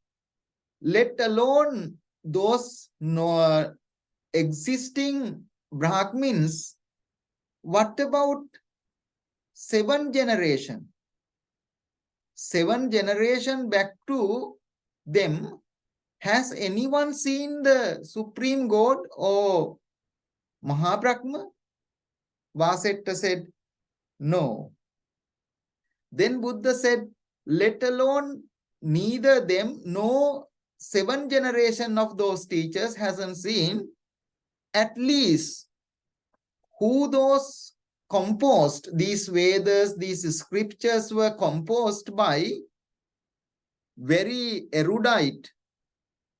let alone those existing Brahmins, what about 7 generations? 7 generations back to them, has anyone seen the Supreme God or Maha Bhrama? Vassāna said, no. Then Buddha said, let alone neither them nor 7 generations of those teachers hasn't seen, at least who those composed, these Vedas, these scriptures were composed by very erudite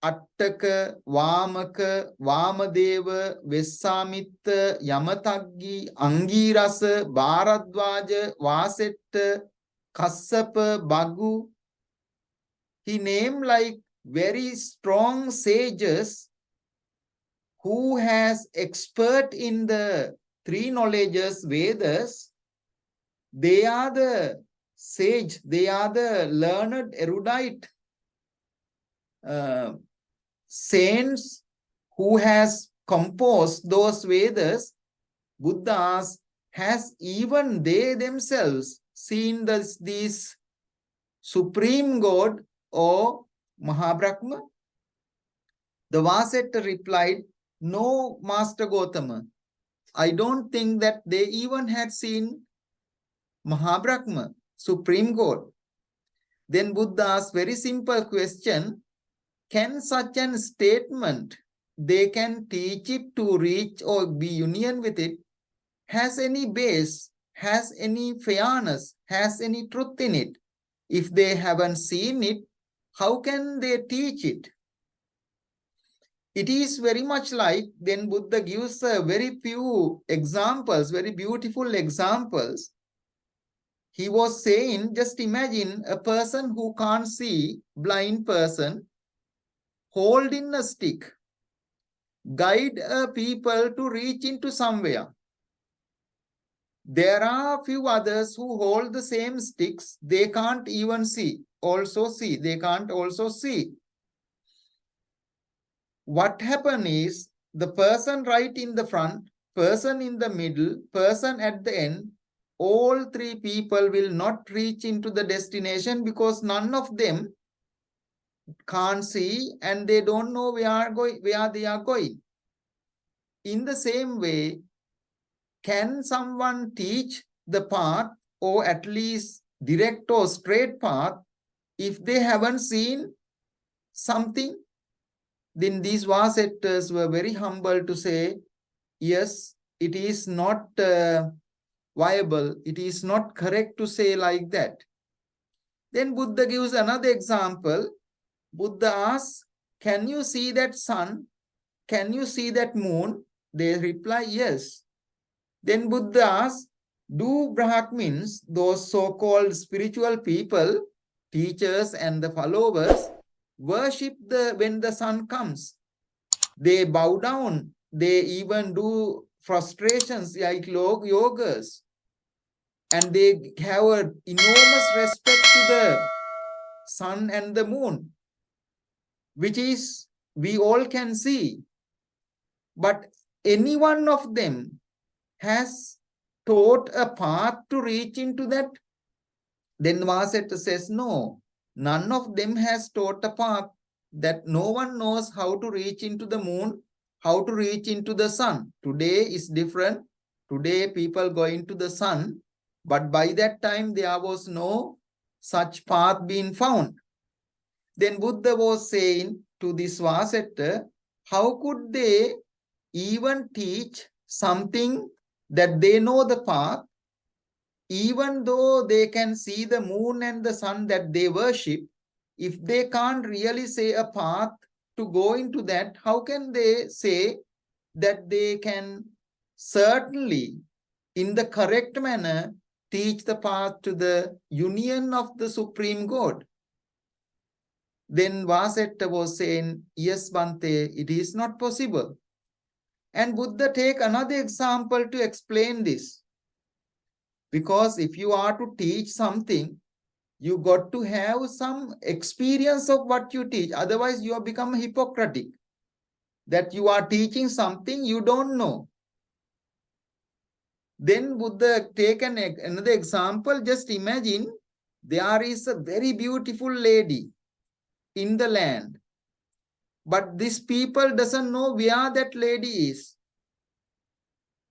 Attaka, Vamaka, Vamadeva, Vessamitta, Yamataggi, Angirasa, Bharadwaja, Vassāna, Kassapa, Bhagu. He named like very strong sages who has expert in the 3 knowledges, Vedas. They are the sage, they are the learned, erudite saints who has composed those Vedas. Buddhas has even they themselves seen these Supreme God or Maha Bhrama? The Vassāna replied, no, Master Gotama, I don't think that they even had seen Maha Bhrama, Supreme God. Then Buddha asked very simple question, can such an statement, they can teach it to reach or be union with it, has any base, has any fairness, has any truth in it? If they haven't seen it, how can they teach it? It is very much like, then Buddha gives a very few examples, very beautiful examples. He was saying, just imagine a person who can't see, blind person, holding a stick, guide people to reach into somewhere. There are a few others who hold the same sticks, they can't even see, they can't also see. What happens is, the person right in the front, person in the middle, person at the end, all 3 people will not reach into the destination because none of them can't see and they don't know where they are going. In the same way, can someone teach the path or at least direct or straight path if they haven't seen something, then these Vasetters were very humble to say, yes, it is not viable, it is not correct to say like that. Then Buddha gives another example. Buddha asks, can you see that sun? Can you see that moon? They reply, yes. Then Buddha asks, do Brahmins, those so-called spiritual people, teachers and the followers, worship when the sun comes? They bow down. They even do frustrations like yogas. And they have an enormous respect to the sun and the moon, which is we all can see. But any one of them has taught a path to reach into that? Then Vasettha says, no, none of them has taught a path, that no one knows how to reach into the moon, how to reach into the sun. Today is different. Today people go into the sun, but by that time there was no such path being found. Then Buddha was saying to this Vasettha, how could they even teach something that they know the path, even though they can see the moon and the sun that they worship? If they can't really say a path to go into that, how can they say that they can certainly, in the correct manner, teach the path to the union of the Supreme God? Then Vasettha was saying, yes, Bhante, it is not possible. And Buddha take another example to explain this. Because if you are to teach something, you got to have some experience of what you teach. Otherwise, you have become hypocritic. That you are teaching something you don't know. Then Buddha take another example. Just imagine there is a very beautiful lady in the land. But this people doesn't know where that lady is.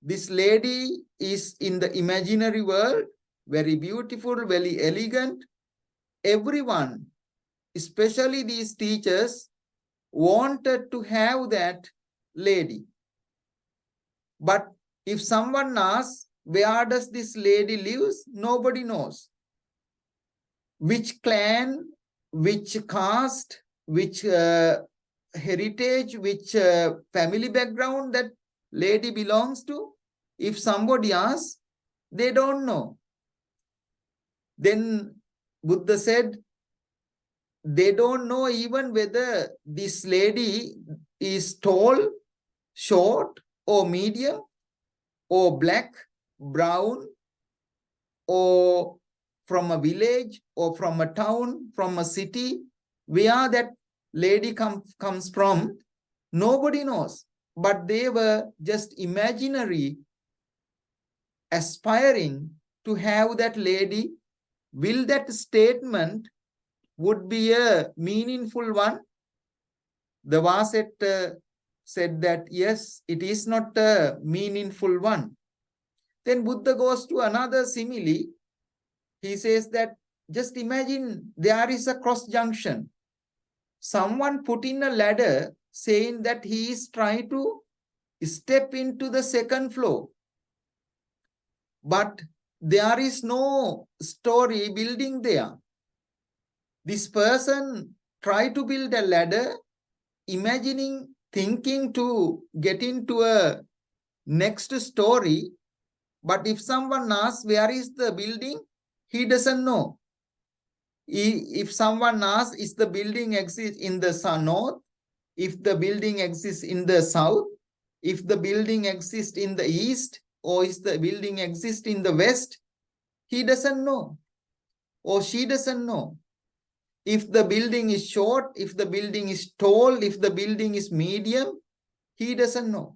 This lady is in the imaginary world, very beautiful, very elegant. Everyone, especially these teachers, wanted to have that lady. But if someone asks, where does this lady live? Nobody knows. Which clan, which caste, which heritage, which family background that lady belongs to? If somebody asks, they don't know. Then Buddha said, they don't know even whether this lady is tall, short, or medium, or black, brown, or from a village, or from a town, from a city. Where that lady comes from, nobody knows. But they were just imaginary, aspiring to have that lady. Will that statement would be a meaningful one? The Vasettha said that, yes, it is not a meaningful one. Then Buddha goes to another simile. He says that, just imagine there is a cross junction. Someone put in a ladder saying that he is trying to step into the second floor. But there is no story building there. This person tried to build a ladder, imagining, thinking to get into a next story. But if someone asks where is the building, he doesn't know. If someone asks, is the building exists in the north? If the building exists in the south? If the building exists in the east? Or is the building exists in the west? He doesn't know. Or she doesn't know. If the building is short, if the building is tall, if the building is medium, he doesn't know.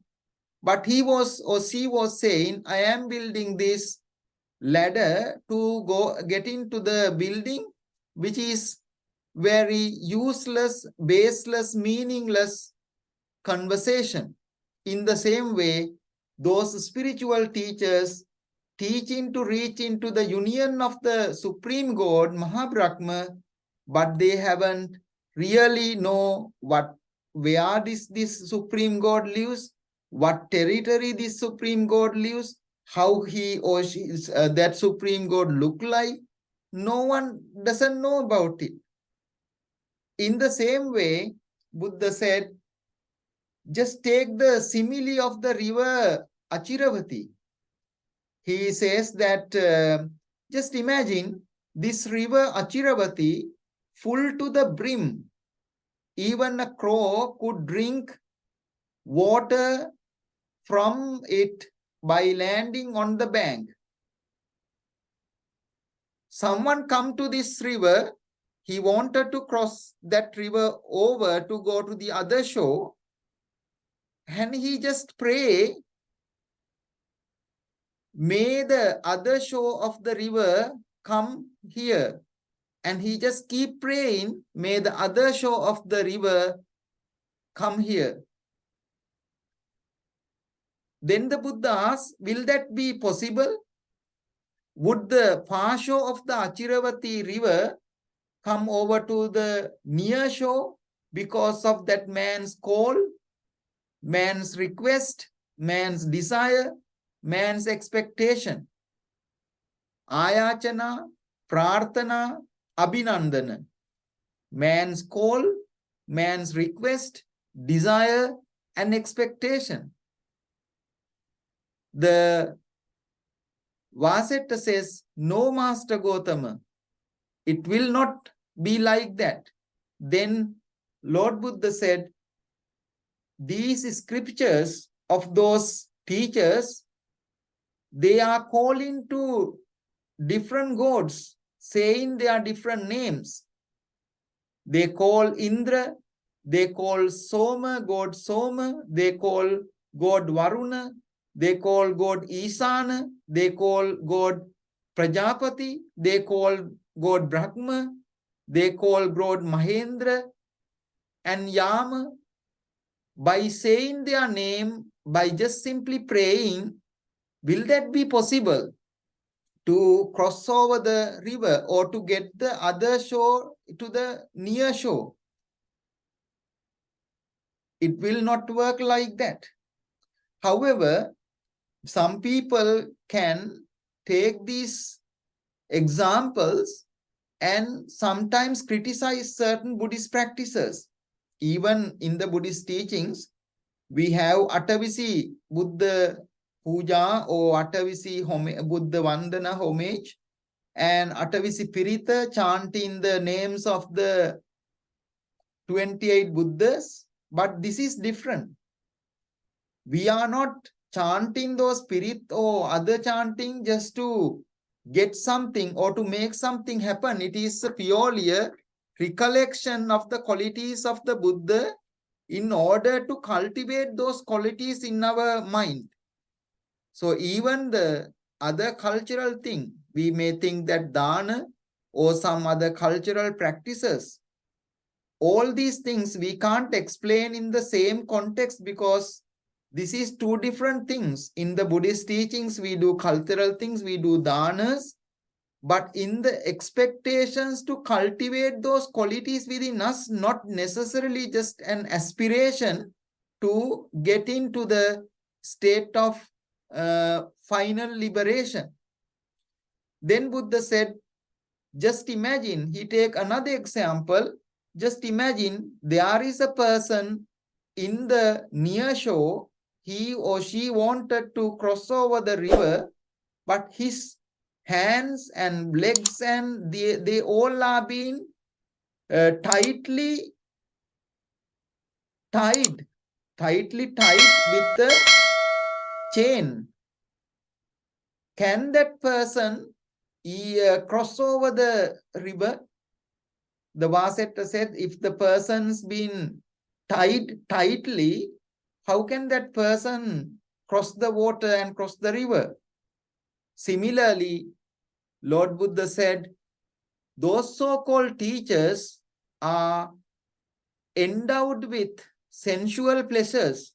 But he was or she was saying, I am building this ladder to get into the building, which is very useless, baseless, meaningless conversation. In the same way, those spiritual teachers teaching to reach into the union of the Supreme God, Maha Bhrama, but they haven't really know where this Supreme God lives, what territory this Supreme God lives, how he or she that Supreme God look like. No one doesn't know about it. In the same way, Buddha said, just take the simile of the river Achiravati. He says that just imagine this river Achiravati full to the brim. Even a crow could drink water from it by landing on the bank. Someone come to this river, he wanted to cross that river over to go to the other shore, and he just pray, may the other shore of the river come here. And he just keep praying, may the other shore of the river come here. Then the Buddha asked, will that be possible? Would the far shore of the Achiravati river come over to the near shore because of that man's call, man's request, man's desire, man's expectation? Ayachana, prarthana, abhinandana. Man's call, man's request, desire, and expectation. The Vassāna says, no, Master Gautama, it will not be like that. Then Lord Buddha said, these scriptures of those teachers, they are calling to different gods, saying they are different names. They call Indra, they call Soma, God Soma, they call God Varuna, they call God Isana, they call God Prajapati, they call God Brahma, they call God Mahendra and Yama. By saying their name, by just simply praying, will that be possible to cross over the river or to get the other shore to the near shore? It will not work like that. However, some people can take these examples and sometimes criticize certain Buddhist practices. Even in the Buddhist teachings, we have Atavisi Buddha Pooja or Atavisi Buddha Vandana Homage and Atavisi Pirita chanting the names of the 28 Buddhas. But this is different. We are not chanting those spirit or other chanting just to get something or to make something happen. It is purely a recollection of the qualities of the Buddha in order to cultivate those qualities in our mind. So even the other cultural thing, we may think that dana or some other cultural practices, all these things we can't explain in the same context because this is two different things. In the Buddhist teachings, we do cultural things, we do danas, but in the expectations to cultivate those qualities within us, not necessarily just an aspiration to get into the state of final liberation. Then Buddha said, just imagine, he take another example, just imagine there is a person in the near shore, he or she wanted to cross over the river, but his hands and legs and they all are being tightly tied with the chain. Can that person cross over the river? The Vassāna said, if the person's been tied tightly, how can that person cross the water and cross the river? Similarly, Lord Buddha said, those so-called teachers are endowed with sensual pleasures.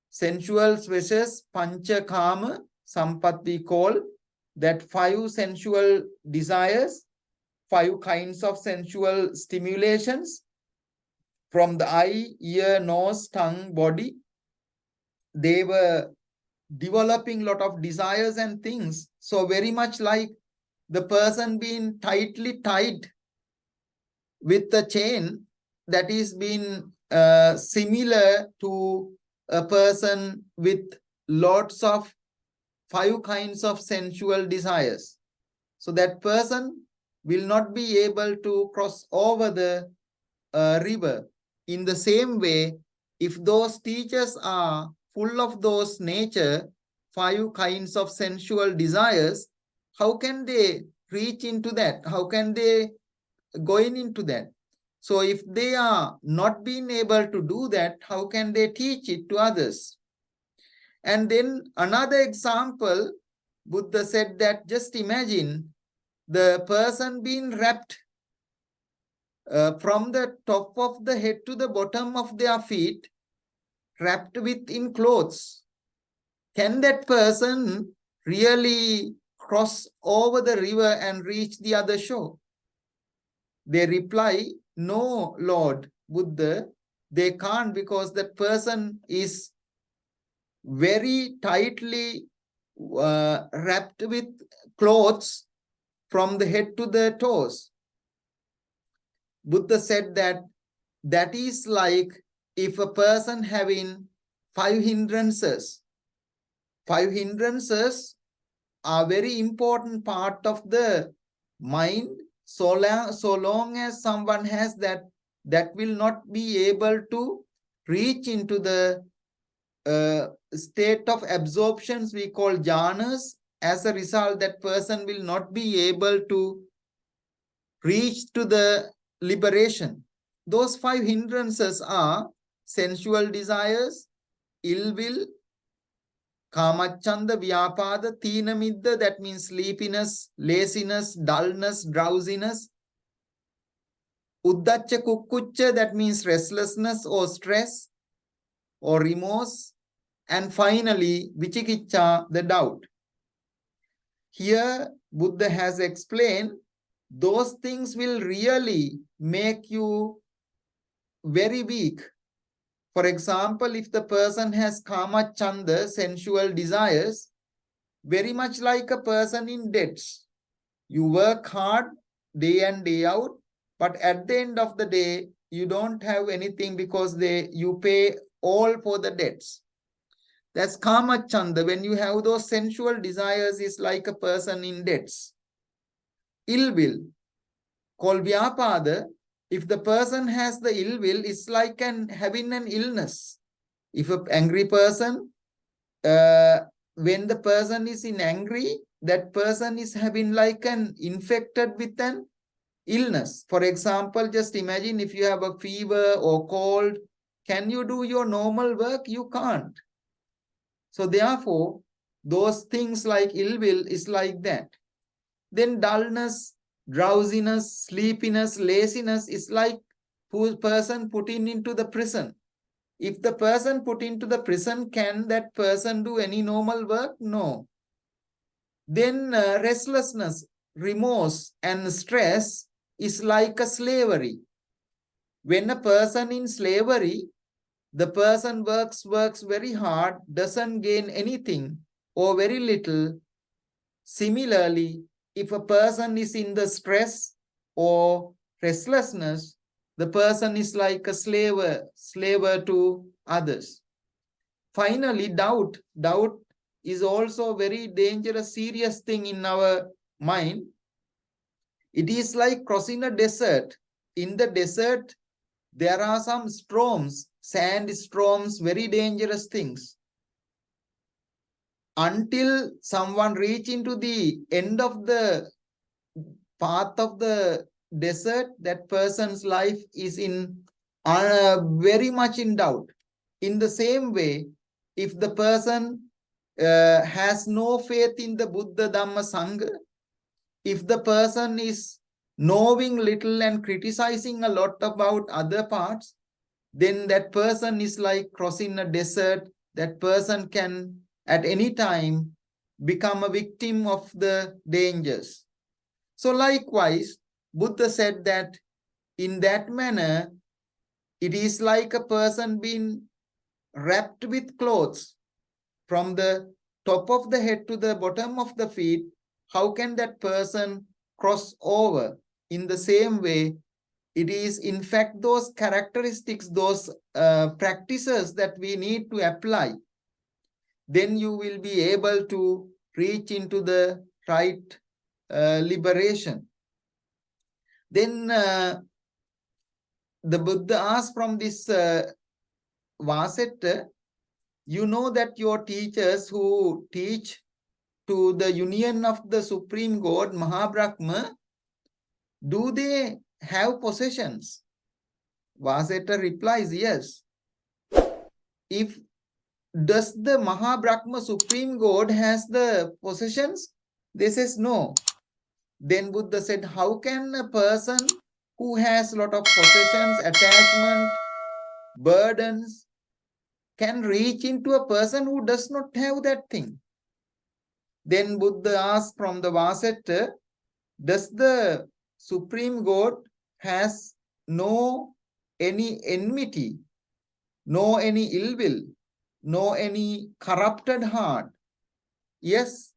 Sensual pleasures, pancha kama, sampatti call, that 5 sensual desires, 5 kinds of sensual stimulations from the eye, ear, nose, tongue, body. They were developing lot of desires and things. So very much like the person being tightly tied with the chain that is being similar to a person with lots of 5 kinds of sensual desires. So that person will not be able to cross over the river. In the same way, if those teachers are full of those nature, 5 kinds of sensual desires, how can they reach into that? How can they go into that? So if they are not being able to do that, how can they teach it to others? And then another example, Buddha said that just imagine the person being wrapped from the top of the head to the bottom of their feet, wrapped within clothes. Can that person really cross over the river and reach the other shore? They reply, no, Lord Buddha, they can't, because that person is very tightly wrapped with clothes from the head to the toes. Buddha said that that is like if a person having 5 hindrances. 5 hindrances are very important part of the mind. So long as someone has that, that will not be able to reach into the state of absorptions we call jhanas. As a result, that person will not be able to reach to the liberation. Those 5 hindrances are sensual desires, ill will, kamachanda, vyapada, tīna midda, that means sleepiness, laziness, dullness, drowsiness, uddacca kukkucca, that means restlessness or stress or remorse, and finally vicikicca, the doubt. Here Buddha has explained those things will really make you very weak. For example, if the person has kama chanda, sensual desires, very much like a person in debts. You work hard day and day out, but at the end of the day, you don't have anything because you pay all for the debts. That's kama chanda. When you have those sensual desires, is like a person in debts. Ill will, called vyapada. If the person has the ill will, it's like having an illness. If an angry person, when the person is in angry, that person is having like an infected with an illness. For example, just imagine if you have a fever or cold, can you do your normal work? You can't. So therefore, those things like ill will is like that. Then dullness, drowsiness, sleepiness, laziness is like person put into the prison. If the person put into the prison, can that person do any normal work? No. Then restlessness, remorse and stress is like a slavery. When a person in slavery, the person works very hard, doesn't gain anything or very little. Similarly, if a person is in the stress or restlessness, the person is like a slave to others. Finally, doubt. Doubt is also a very dangerous, serious thing in our mind. It is like crossing a desert. In the desert, there are some storms, sand storms, very dangerous things. Until someone reach into the end of the path of the desert, that person's life is in very much in doubt. In the same way, if the person has no faith in the Buddha, Dhamma, Sangha, if the person is knowing little and criticizing a lot about other parts, then that person is like crossing a desert. That person can at any time become a victim of the dangers. So likewise, Buddha said that in that manner, it is like a person being wrapped with clothes from the top of the head to the bottom of the feet. How can that person cross over? In the same way, it is in fact those characteristics, those practices that we need to apply. Then you will be able to reach into the right liberation. Then the Buddha asked from this Vassāna, you know that your teachers who teach to the union of the Supreme God, Maha Bhrama, do they have possessions? Vassāna replies, yes. Does the Maha Bhrama Supreme God has the possessions? They says no. Then Buddha said, how can a person who has a lot of possessions, attachment, burdens, can reach into a person who does not have that thing? Then Buddha asked from the Vassāna, does the Supreme God has no any enmity, no any ill will, no any corrupted heart? Yes,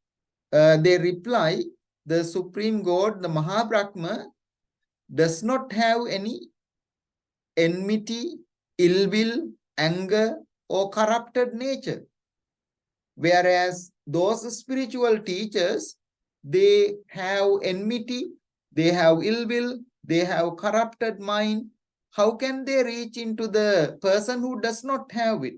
they reply, the Supreme God, the Maha Bhrama, does not have any enmity, ill will, anger, or corrupted nature. Whereas those spiritual teachers, they have enmity, they have ill will, they have corrupted mind. How can they reach into the person who does not have it?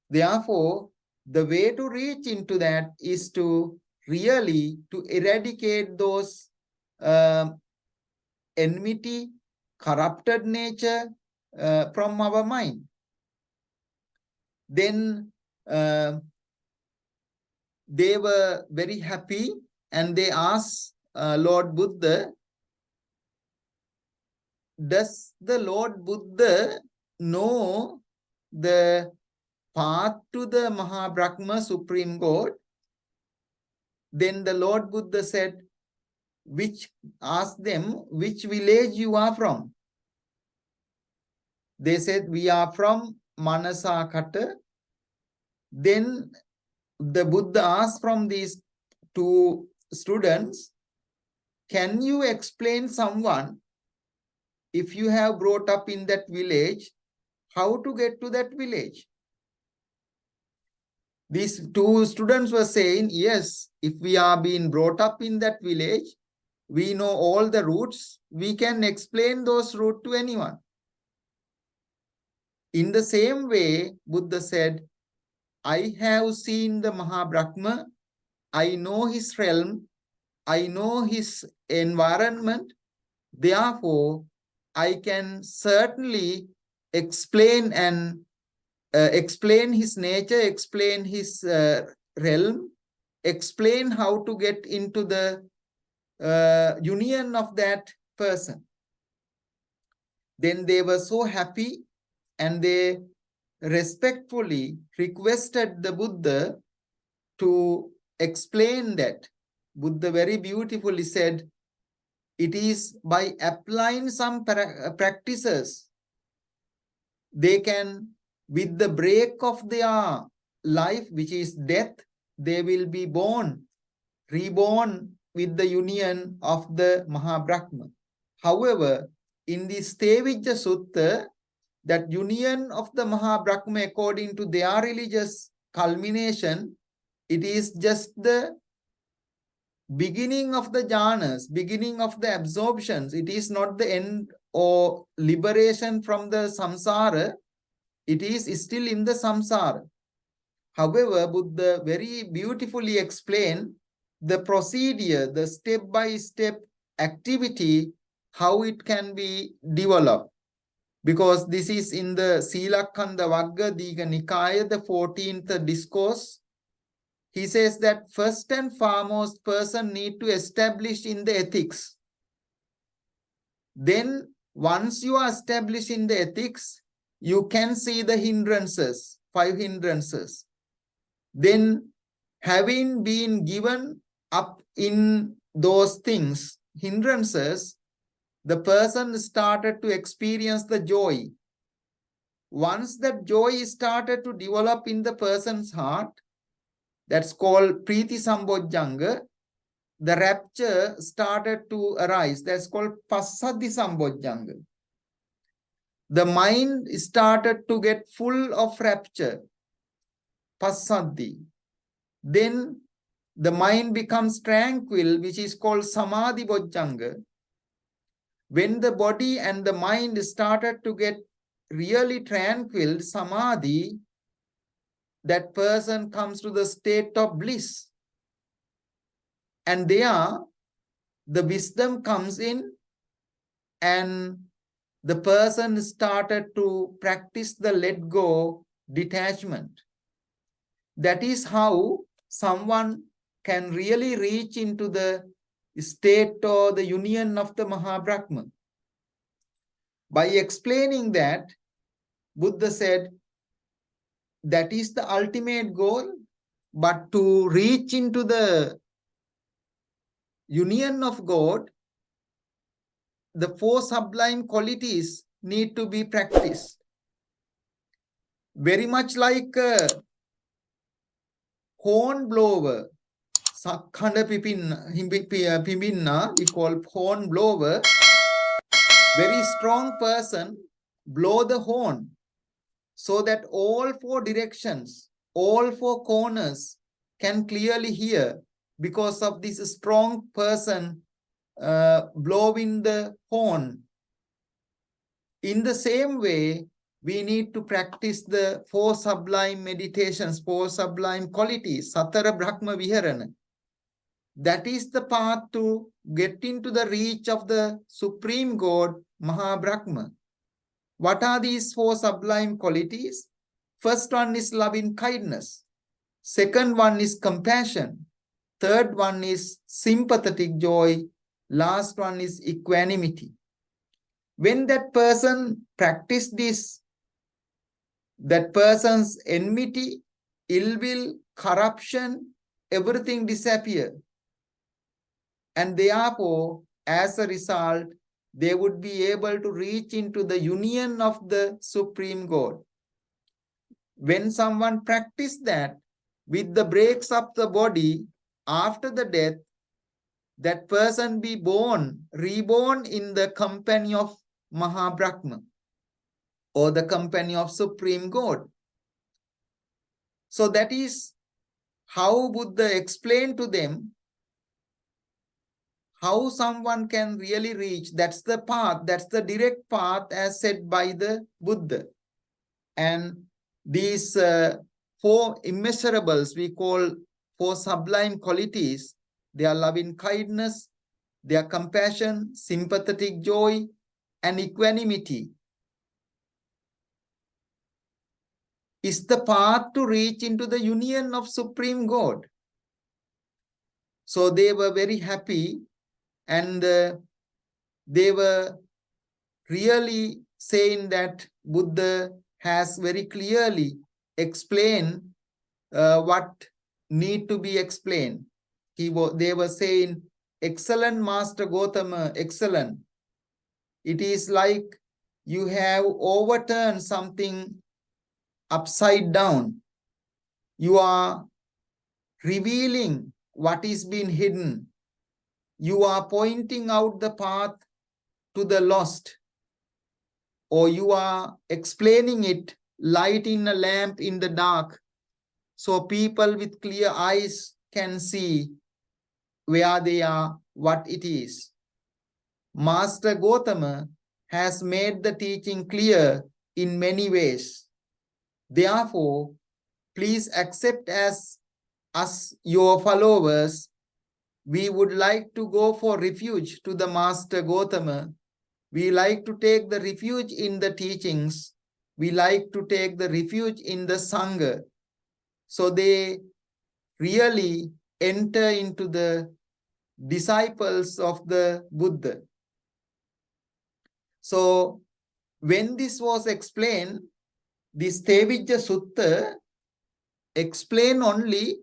Therefore, the way to reach into that is to really to eradicate those enmity, corrupted nature from our mind. Then they were very happy and they asked Lord Buddha, does the Lord Buddha know the path to the Maha Bhrama Supreme God? Then the Lord Buddha said, asked them, which village you are from? They said, we are from Manasakata. Then the Buddha asked from these two students, can you explain someone, if you have brought up in that village, how to get to that village? These two students were saying, yes, if we are being brought up in that village, we know all the routes, we can explain those routes to anyone. In the same way, Buddha said, I have seen the Maha Bhrama, I know his realm, I know his environment, therefore, I can certainly explain and explain his nature, explain his realm, explain how to get into the union of that person. Then they were so happy and they respectfully requested the Buddha to explain that. Buddha very beautifully said, it is by applying some practices, they can, with the break of their life, which is death, they will be born, reborn with the union of the Maha Bhrama. However, in this Thevijja Sutta, that union of the Maha Bhrama according to their religious culmination, it is just the beginning of the jhanas, beginning of the absorptions. It is not the end or liberation from the samsara. It is still in the samsara. However, Buddha very beautifully explained the procedure, the step-by-step activity, how it can be developed. Because this is in the Silakkanda Vagga Diga Nikaya, the 14th discourse. He says that first and foremost, person need to establish in the ethics. Then once you are established in the ethics, you can see the hindrances, 5 hindrances. Then having been given up in those things, hindrances, the person started to experience the joy. Once that joy started to develop in the person's heart, that's called Priti Sambojjhanga, the rapture started to arise. That's called Passaddhi Sambojjhanga. The mind started to get full of rapture, Passaddhi. Then the mind becomes tranquil, which is called Samadhi Bojjhanga. When the body and the mind started to get really tranquil, Samadhi, that person comes to the state of bliss. And there, the wisdom comes in, and the person started to practice the let go detachment. That is how someone can really reach into the state or the union of the Maha Bhrama. By explaining that, Buddha said, that is the ultimate goal, but to reach into the union of God, the four sublime qualities need to be practiced. Very much like a horn blower, Sakhanda Pimbinna, we call horn blower. Very strong person blow the horn so that all four directions, all four corners can clearly hear because of this strong person blowing the horn. In the same way, we need to practice the four sublime meditations, four sublime qualities, Satara Brahma Viharana. That is the path to get into the reach of the Supreme God, Maha Bhrama. What are these four sublime qualities? First one is loving kindness. Second one is compassion. Third one is sympathetic joy. Last one is equanimity. When that person practices this, that person's enmity, ill will, corruption, everything disappear. And therefore, as a result, they would be able to reach into the union of the Supreme God. When someone practices that, with the breaks of the body, after the death, that person be born, reborn in the company of Maha Bhrama, or the company of Supreme God. So that is how Buddha explained to them how someone can really reach. That's the path, that's the direct path as said by the Buddha. And these four immeasurables we call four sublime qualities. They are loving kindness, they are compassion, sympathetic joy, and equanimity. Is the path to reach into the union of Supreme God. So they were very happy, and they were really saying that Buddha has very clearly explained what need to be explained. They were saying, excellent Master Gautama, excellent. It is like you have overturned something upside down. You are revealing what is being hidden. You are pointing out the path to the lost, or you are explaining it, lighting a lamp in the dark, so people with clear eyes can see where they are, what it is. Master Gautama has made the teaching clear in many ways. Therefore, please accept as us, your followers. We would like to go for refuge to the Master Gautama. We like to take the refuge in the teachings. We like to take the refuge in the Sangha. So they really enter into the disciples of the Buddha. So when this was explained, this Thevijja Sutta explain only,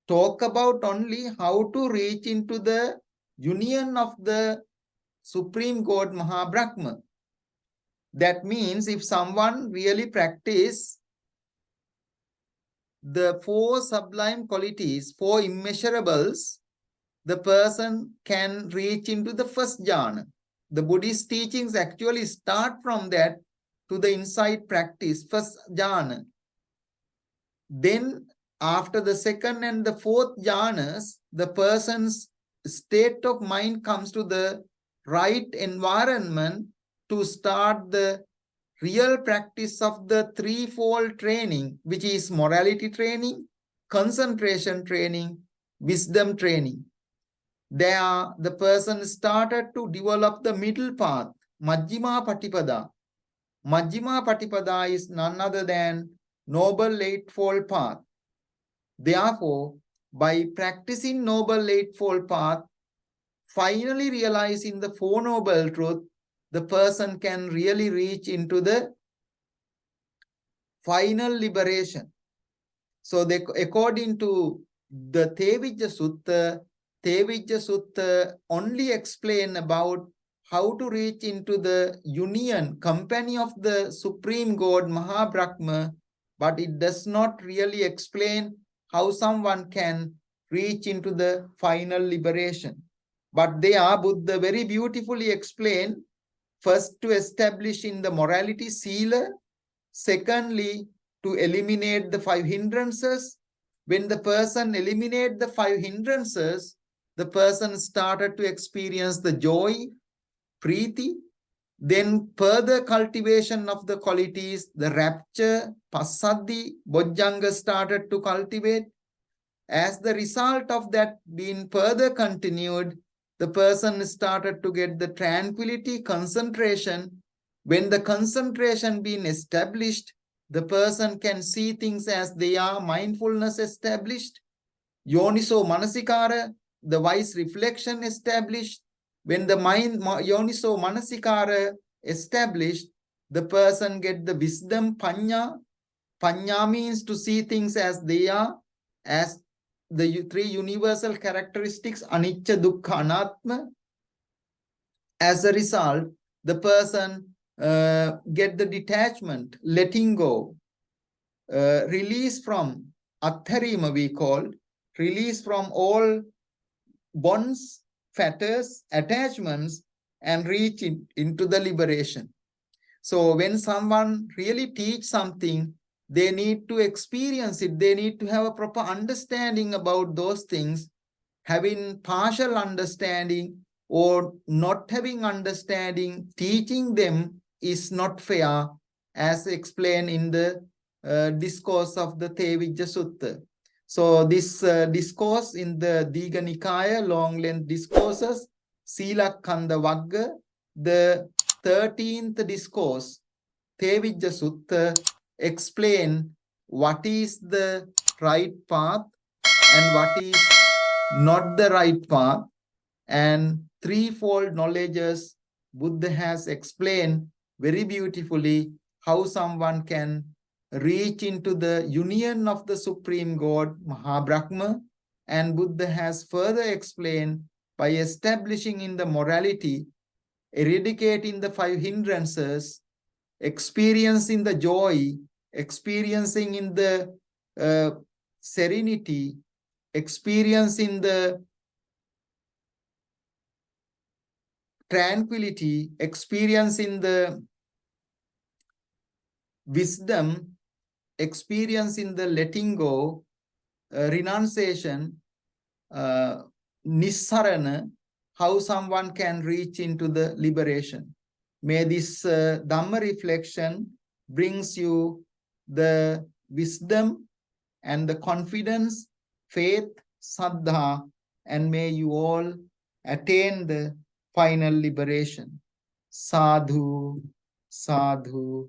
talk about only how to reach into the union of the Supreme God Maha Bhrama. That means if someone really practice the 4 sublime qualities, 4 immeasurables, the person can reach into the first jhana. The Buddhist teachings actually start from that to the insight practice, first jhana. Then after the second and the fourth jhanas, the person's state of mind comes to the right environment to start the real practice of the threefold training, which is morality training, concentration training, wisdom training. There, the person started to develop the middle path, Majjhima Patipada. Majjhima Patipada is none other than Noble Eightfold Path. Therefore, by practicing Noble Eightfold Path, finally realizing the Four Noble Truths, the person can really reach into the final liberation. So, according to the Thevijja Sutta only explain about how to reach into the union, company of the Supreme God, Maha Bhrama, but it does not really explain how someone can reach into the final liberation. But there, Buddha very beautifully explained, first to establish in the morality Sila, secondly to eliminate the 5 hindrances. When the person eliminated the 5 hindrances, the person started to experience the joy, preeti, then further cultivation of the qualities, the rapture, passaddhi, bojjhanga started to cultivate. As the result of that being further continued, the person started to get the tranquility, concentration. When the concentration being established, the person can see things as they are, mindfulness established, yoniso manasikara, the wise reflection established. When the mind yoniso manasikara established, the person get the wisdom, panya. Panya means to see things as they are, as the 3 universal characteristics, anicca, dukkha, anatma. As a result, the person get the detachment, letting go, release from attharima, we call, release from all bonds, fetters, attachments, and reach into the liberation. So when someone really teach something, they need to experience it. They need to have a proper understanding about those things. Having partial understanding or not having understanding, teaching them is not fair, as explained in the discourse of the Thevijja Sutta. So this discourse in the Digha Nikaya, long length discourses, Sila Kanda Vagga, the 13th discourse, Thevijja Sutta, explain what is the right path and what is not the right path, and threefold knowledges. Buddha has explained very beautifully how someone can reach into the union of the Supreme God, Maha Bhrama, and Buddha has further explained by establishing in the morality, eradicating the 5 hindrances, experiencing the joy, experiencing in the serenity, experiencing the tranquility, experiencing the wisdom, experiencing the letting go, renunciation, nissarana, how someone can reach into the liberation. May this Dhamma reflection brings you the wisdom and the confidence, faith, saddha, and may you all attain the final liberation. Sadhu, sadhu,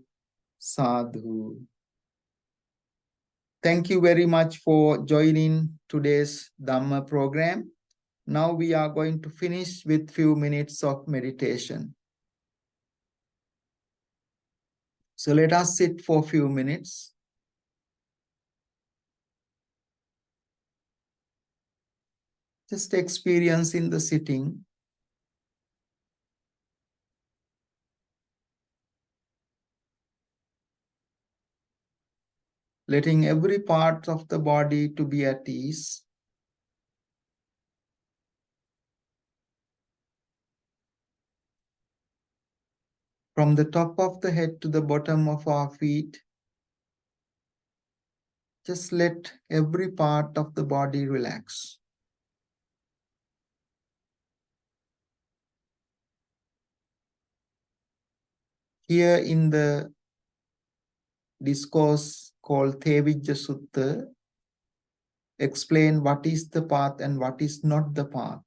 sadhu. Thank you very much for joining today's Dhamma program. Now we are going to finish with few minutes of meditation. So let us sit for a few minutes. Just experiencing the sitting. Letting every part of the body to be at ease. From the top of the head to the bottom of our feet, just let every part of the body relax. Here in the discourse called Thevijja Sutta, explain what is the path and what is not the path.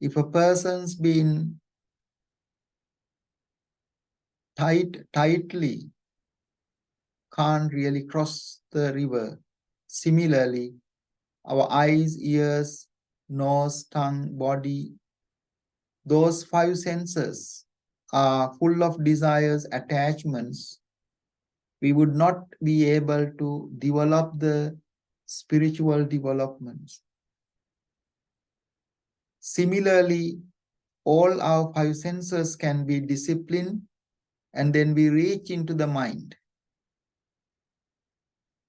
If a person's been tightly, can't really cross the river. Similarly, our eyes, ears, nose, tongue, body, those five senses are full of desires, attachments. We would not be able to develop the spiritual developments. Similarly, all our five senses can be disciplined, and then we reach into the mind.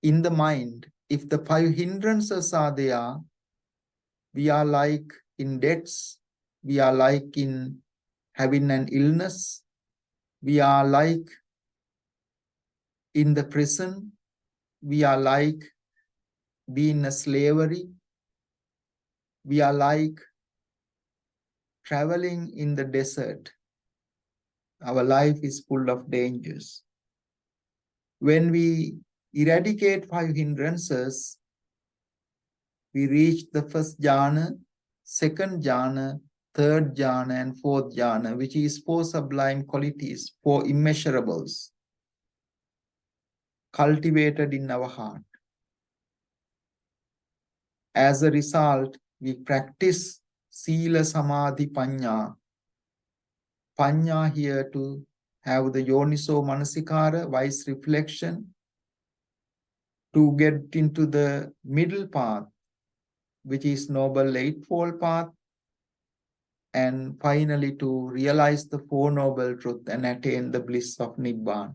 In the mind, if the five hindrances are there, we are like in debts, we are like in having an illness, we are like in the prison, we are like being a slavery, we are like traveling in the desert. Our life is full of dangers. When we eradicate five hindrances, we reach the first jhana, second jhana, third jhana, and fourth jhana, which is four sublime qualities, four immeasurables, cultivated in our heart. As a result, we practice Sila, Samadhi, Panya. Panya here to have the Yoniso Manasikara, wise reflection, to get into the middle path, which is Noble Eightfold Path, and finally to realize the Four Noble Truths and attain the bliss of Nibbana.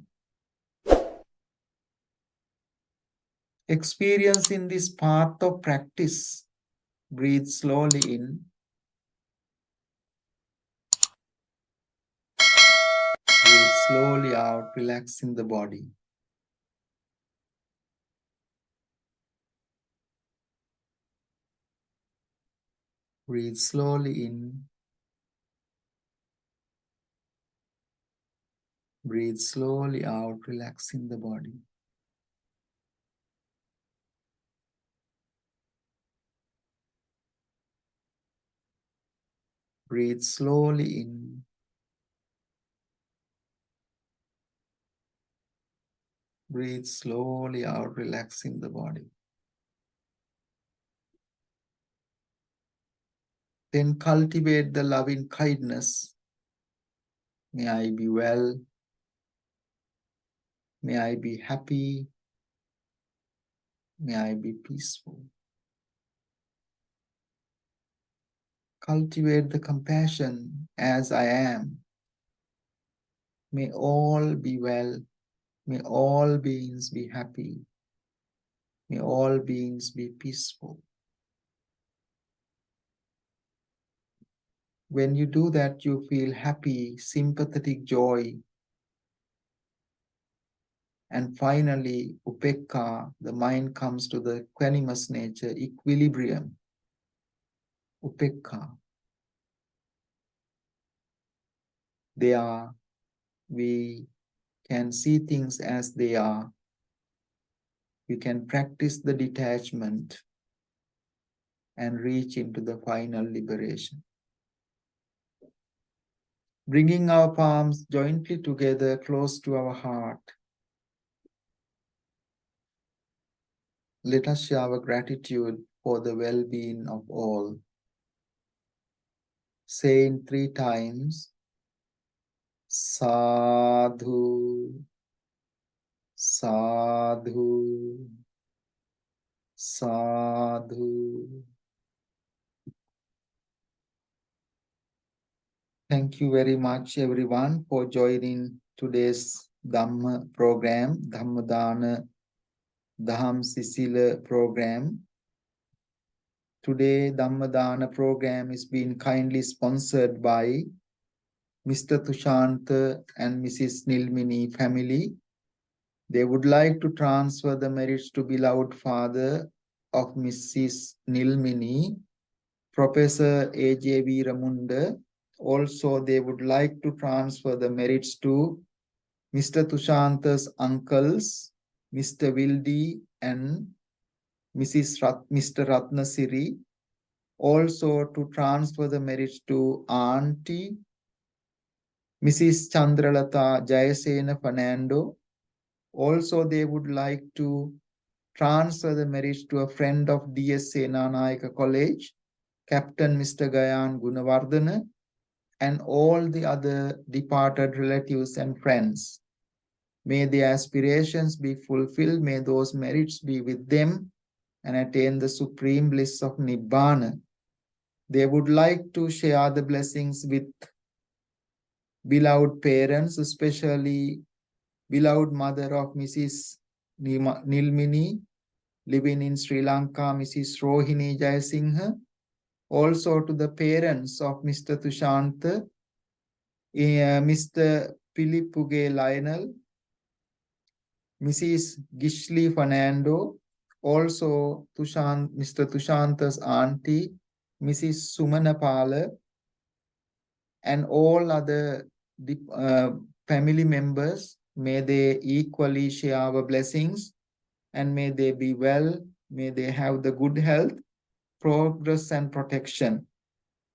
Experiencing this path of practice, breathe slowly in, breathe slowly out, relaxing the body. Breathe slowly in, breathe slowly out, relaxing the body. Breathe slowly in, breathe slowly out, relaxing the body. Then cultivate the loving kindness. May I be well. May I be happy. May I be peaceful. Cultivate the compassion as I am. May all be well. May all beings be happy. May all beings be peaceful. When you do that, you feel happy, sympathetic joy. And finally, upekkha, the mind comes to the equanimous nature, equilibrium. Upekkha. There, we can see things as they are. We can practice the detachment and reach into the final liberation. Bringing our palms jointly together close to our heart, let us share our gratitude for the well-being of all. Saying 3 times, Sadhu, Sadhu, sadhu. Thank you very much, everyone, for joining today's Dhamma program, Dhammadana Daham Sisila program. Today, Dhammadana program is being kindly sponsored by Mr. Tushanta and Mrs. Nilmini family. They would like to transfer the merits to beloved father of Mrs. Nilmini, Professor A.J. Veeramunda. Also, they would like to transfer the merits to Mr. Tushanta's uncles, Mr. Wildi and Mr. Ratnasiri. Also, to transfer the merits to Auntie, Mrs. Chandralata Jayasena Fernando. Also, they would like to transfer the merits to a friend of DS Senanayaka College, Captain Mr. Gayan Gunawardana, and all the other departed relatives and friends. May their aspirations be fulfilled. May those merits be with them and attain the supreme bliss of Nibbana. They would like to share the blessings with beloved parents, especially beloved mother of Mrs. Nilmini, living in Sri Lanka, Mrs. Rohini Jayasinghe. Also to the parents of Mr. Tushanta, Mr. Pilipuge Lionel, Mrs. Gishli Fernando, also Mr. Tushanta's auntie, Mrs. Sumanapala, and all other family members. May they equally share our blessings, and may they be well, may they have the good health, progress and protection.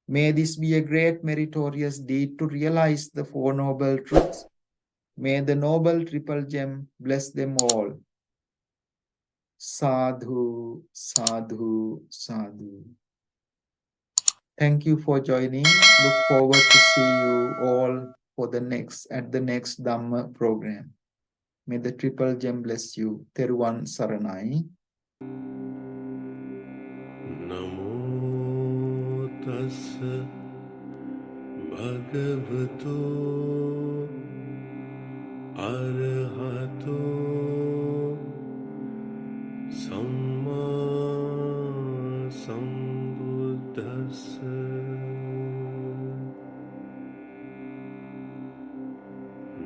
May this be a great meritorious deed to realize the Four Noble Truths. May the Noble Triple Gem bless them all. Sadhu, sadhu, sadhu. Thank you for joining. Look forward to see you all for the next Dhamma program. May the Triple Gem bless you. Teruvan Saranai. Namo tassa bhagavato arahato samma sambuddhassa.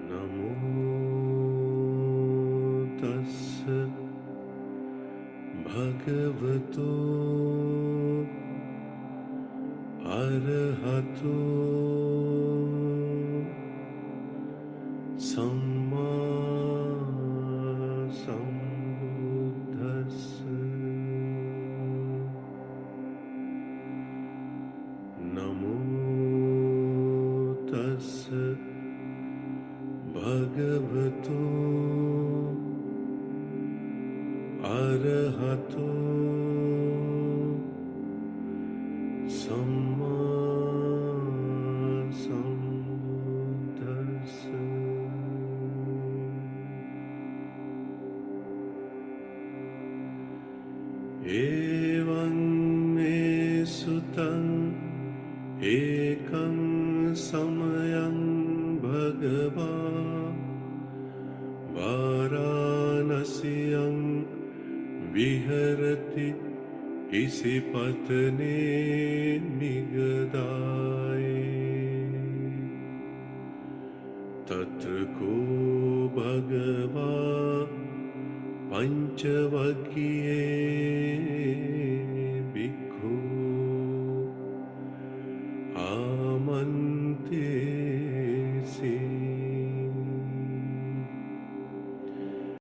Namo tassa bhagavato arahato samma sambuddhassa. Namo tassa bhagavato arahato samma sambuddhassa. Evaṁ me sutaṁ ekam samayam bhagavā Varanasiyam viharati isipatane nigadaye tatra ko bhagavā panchavakkiye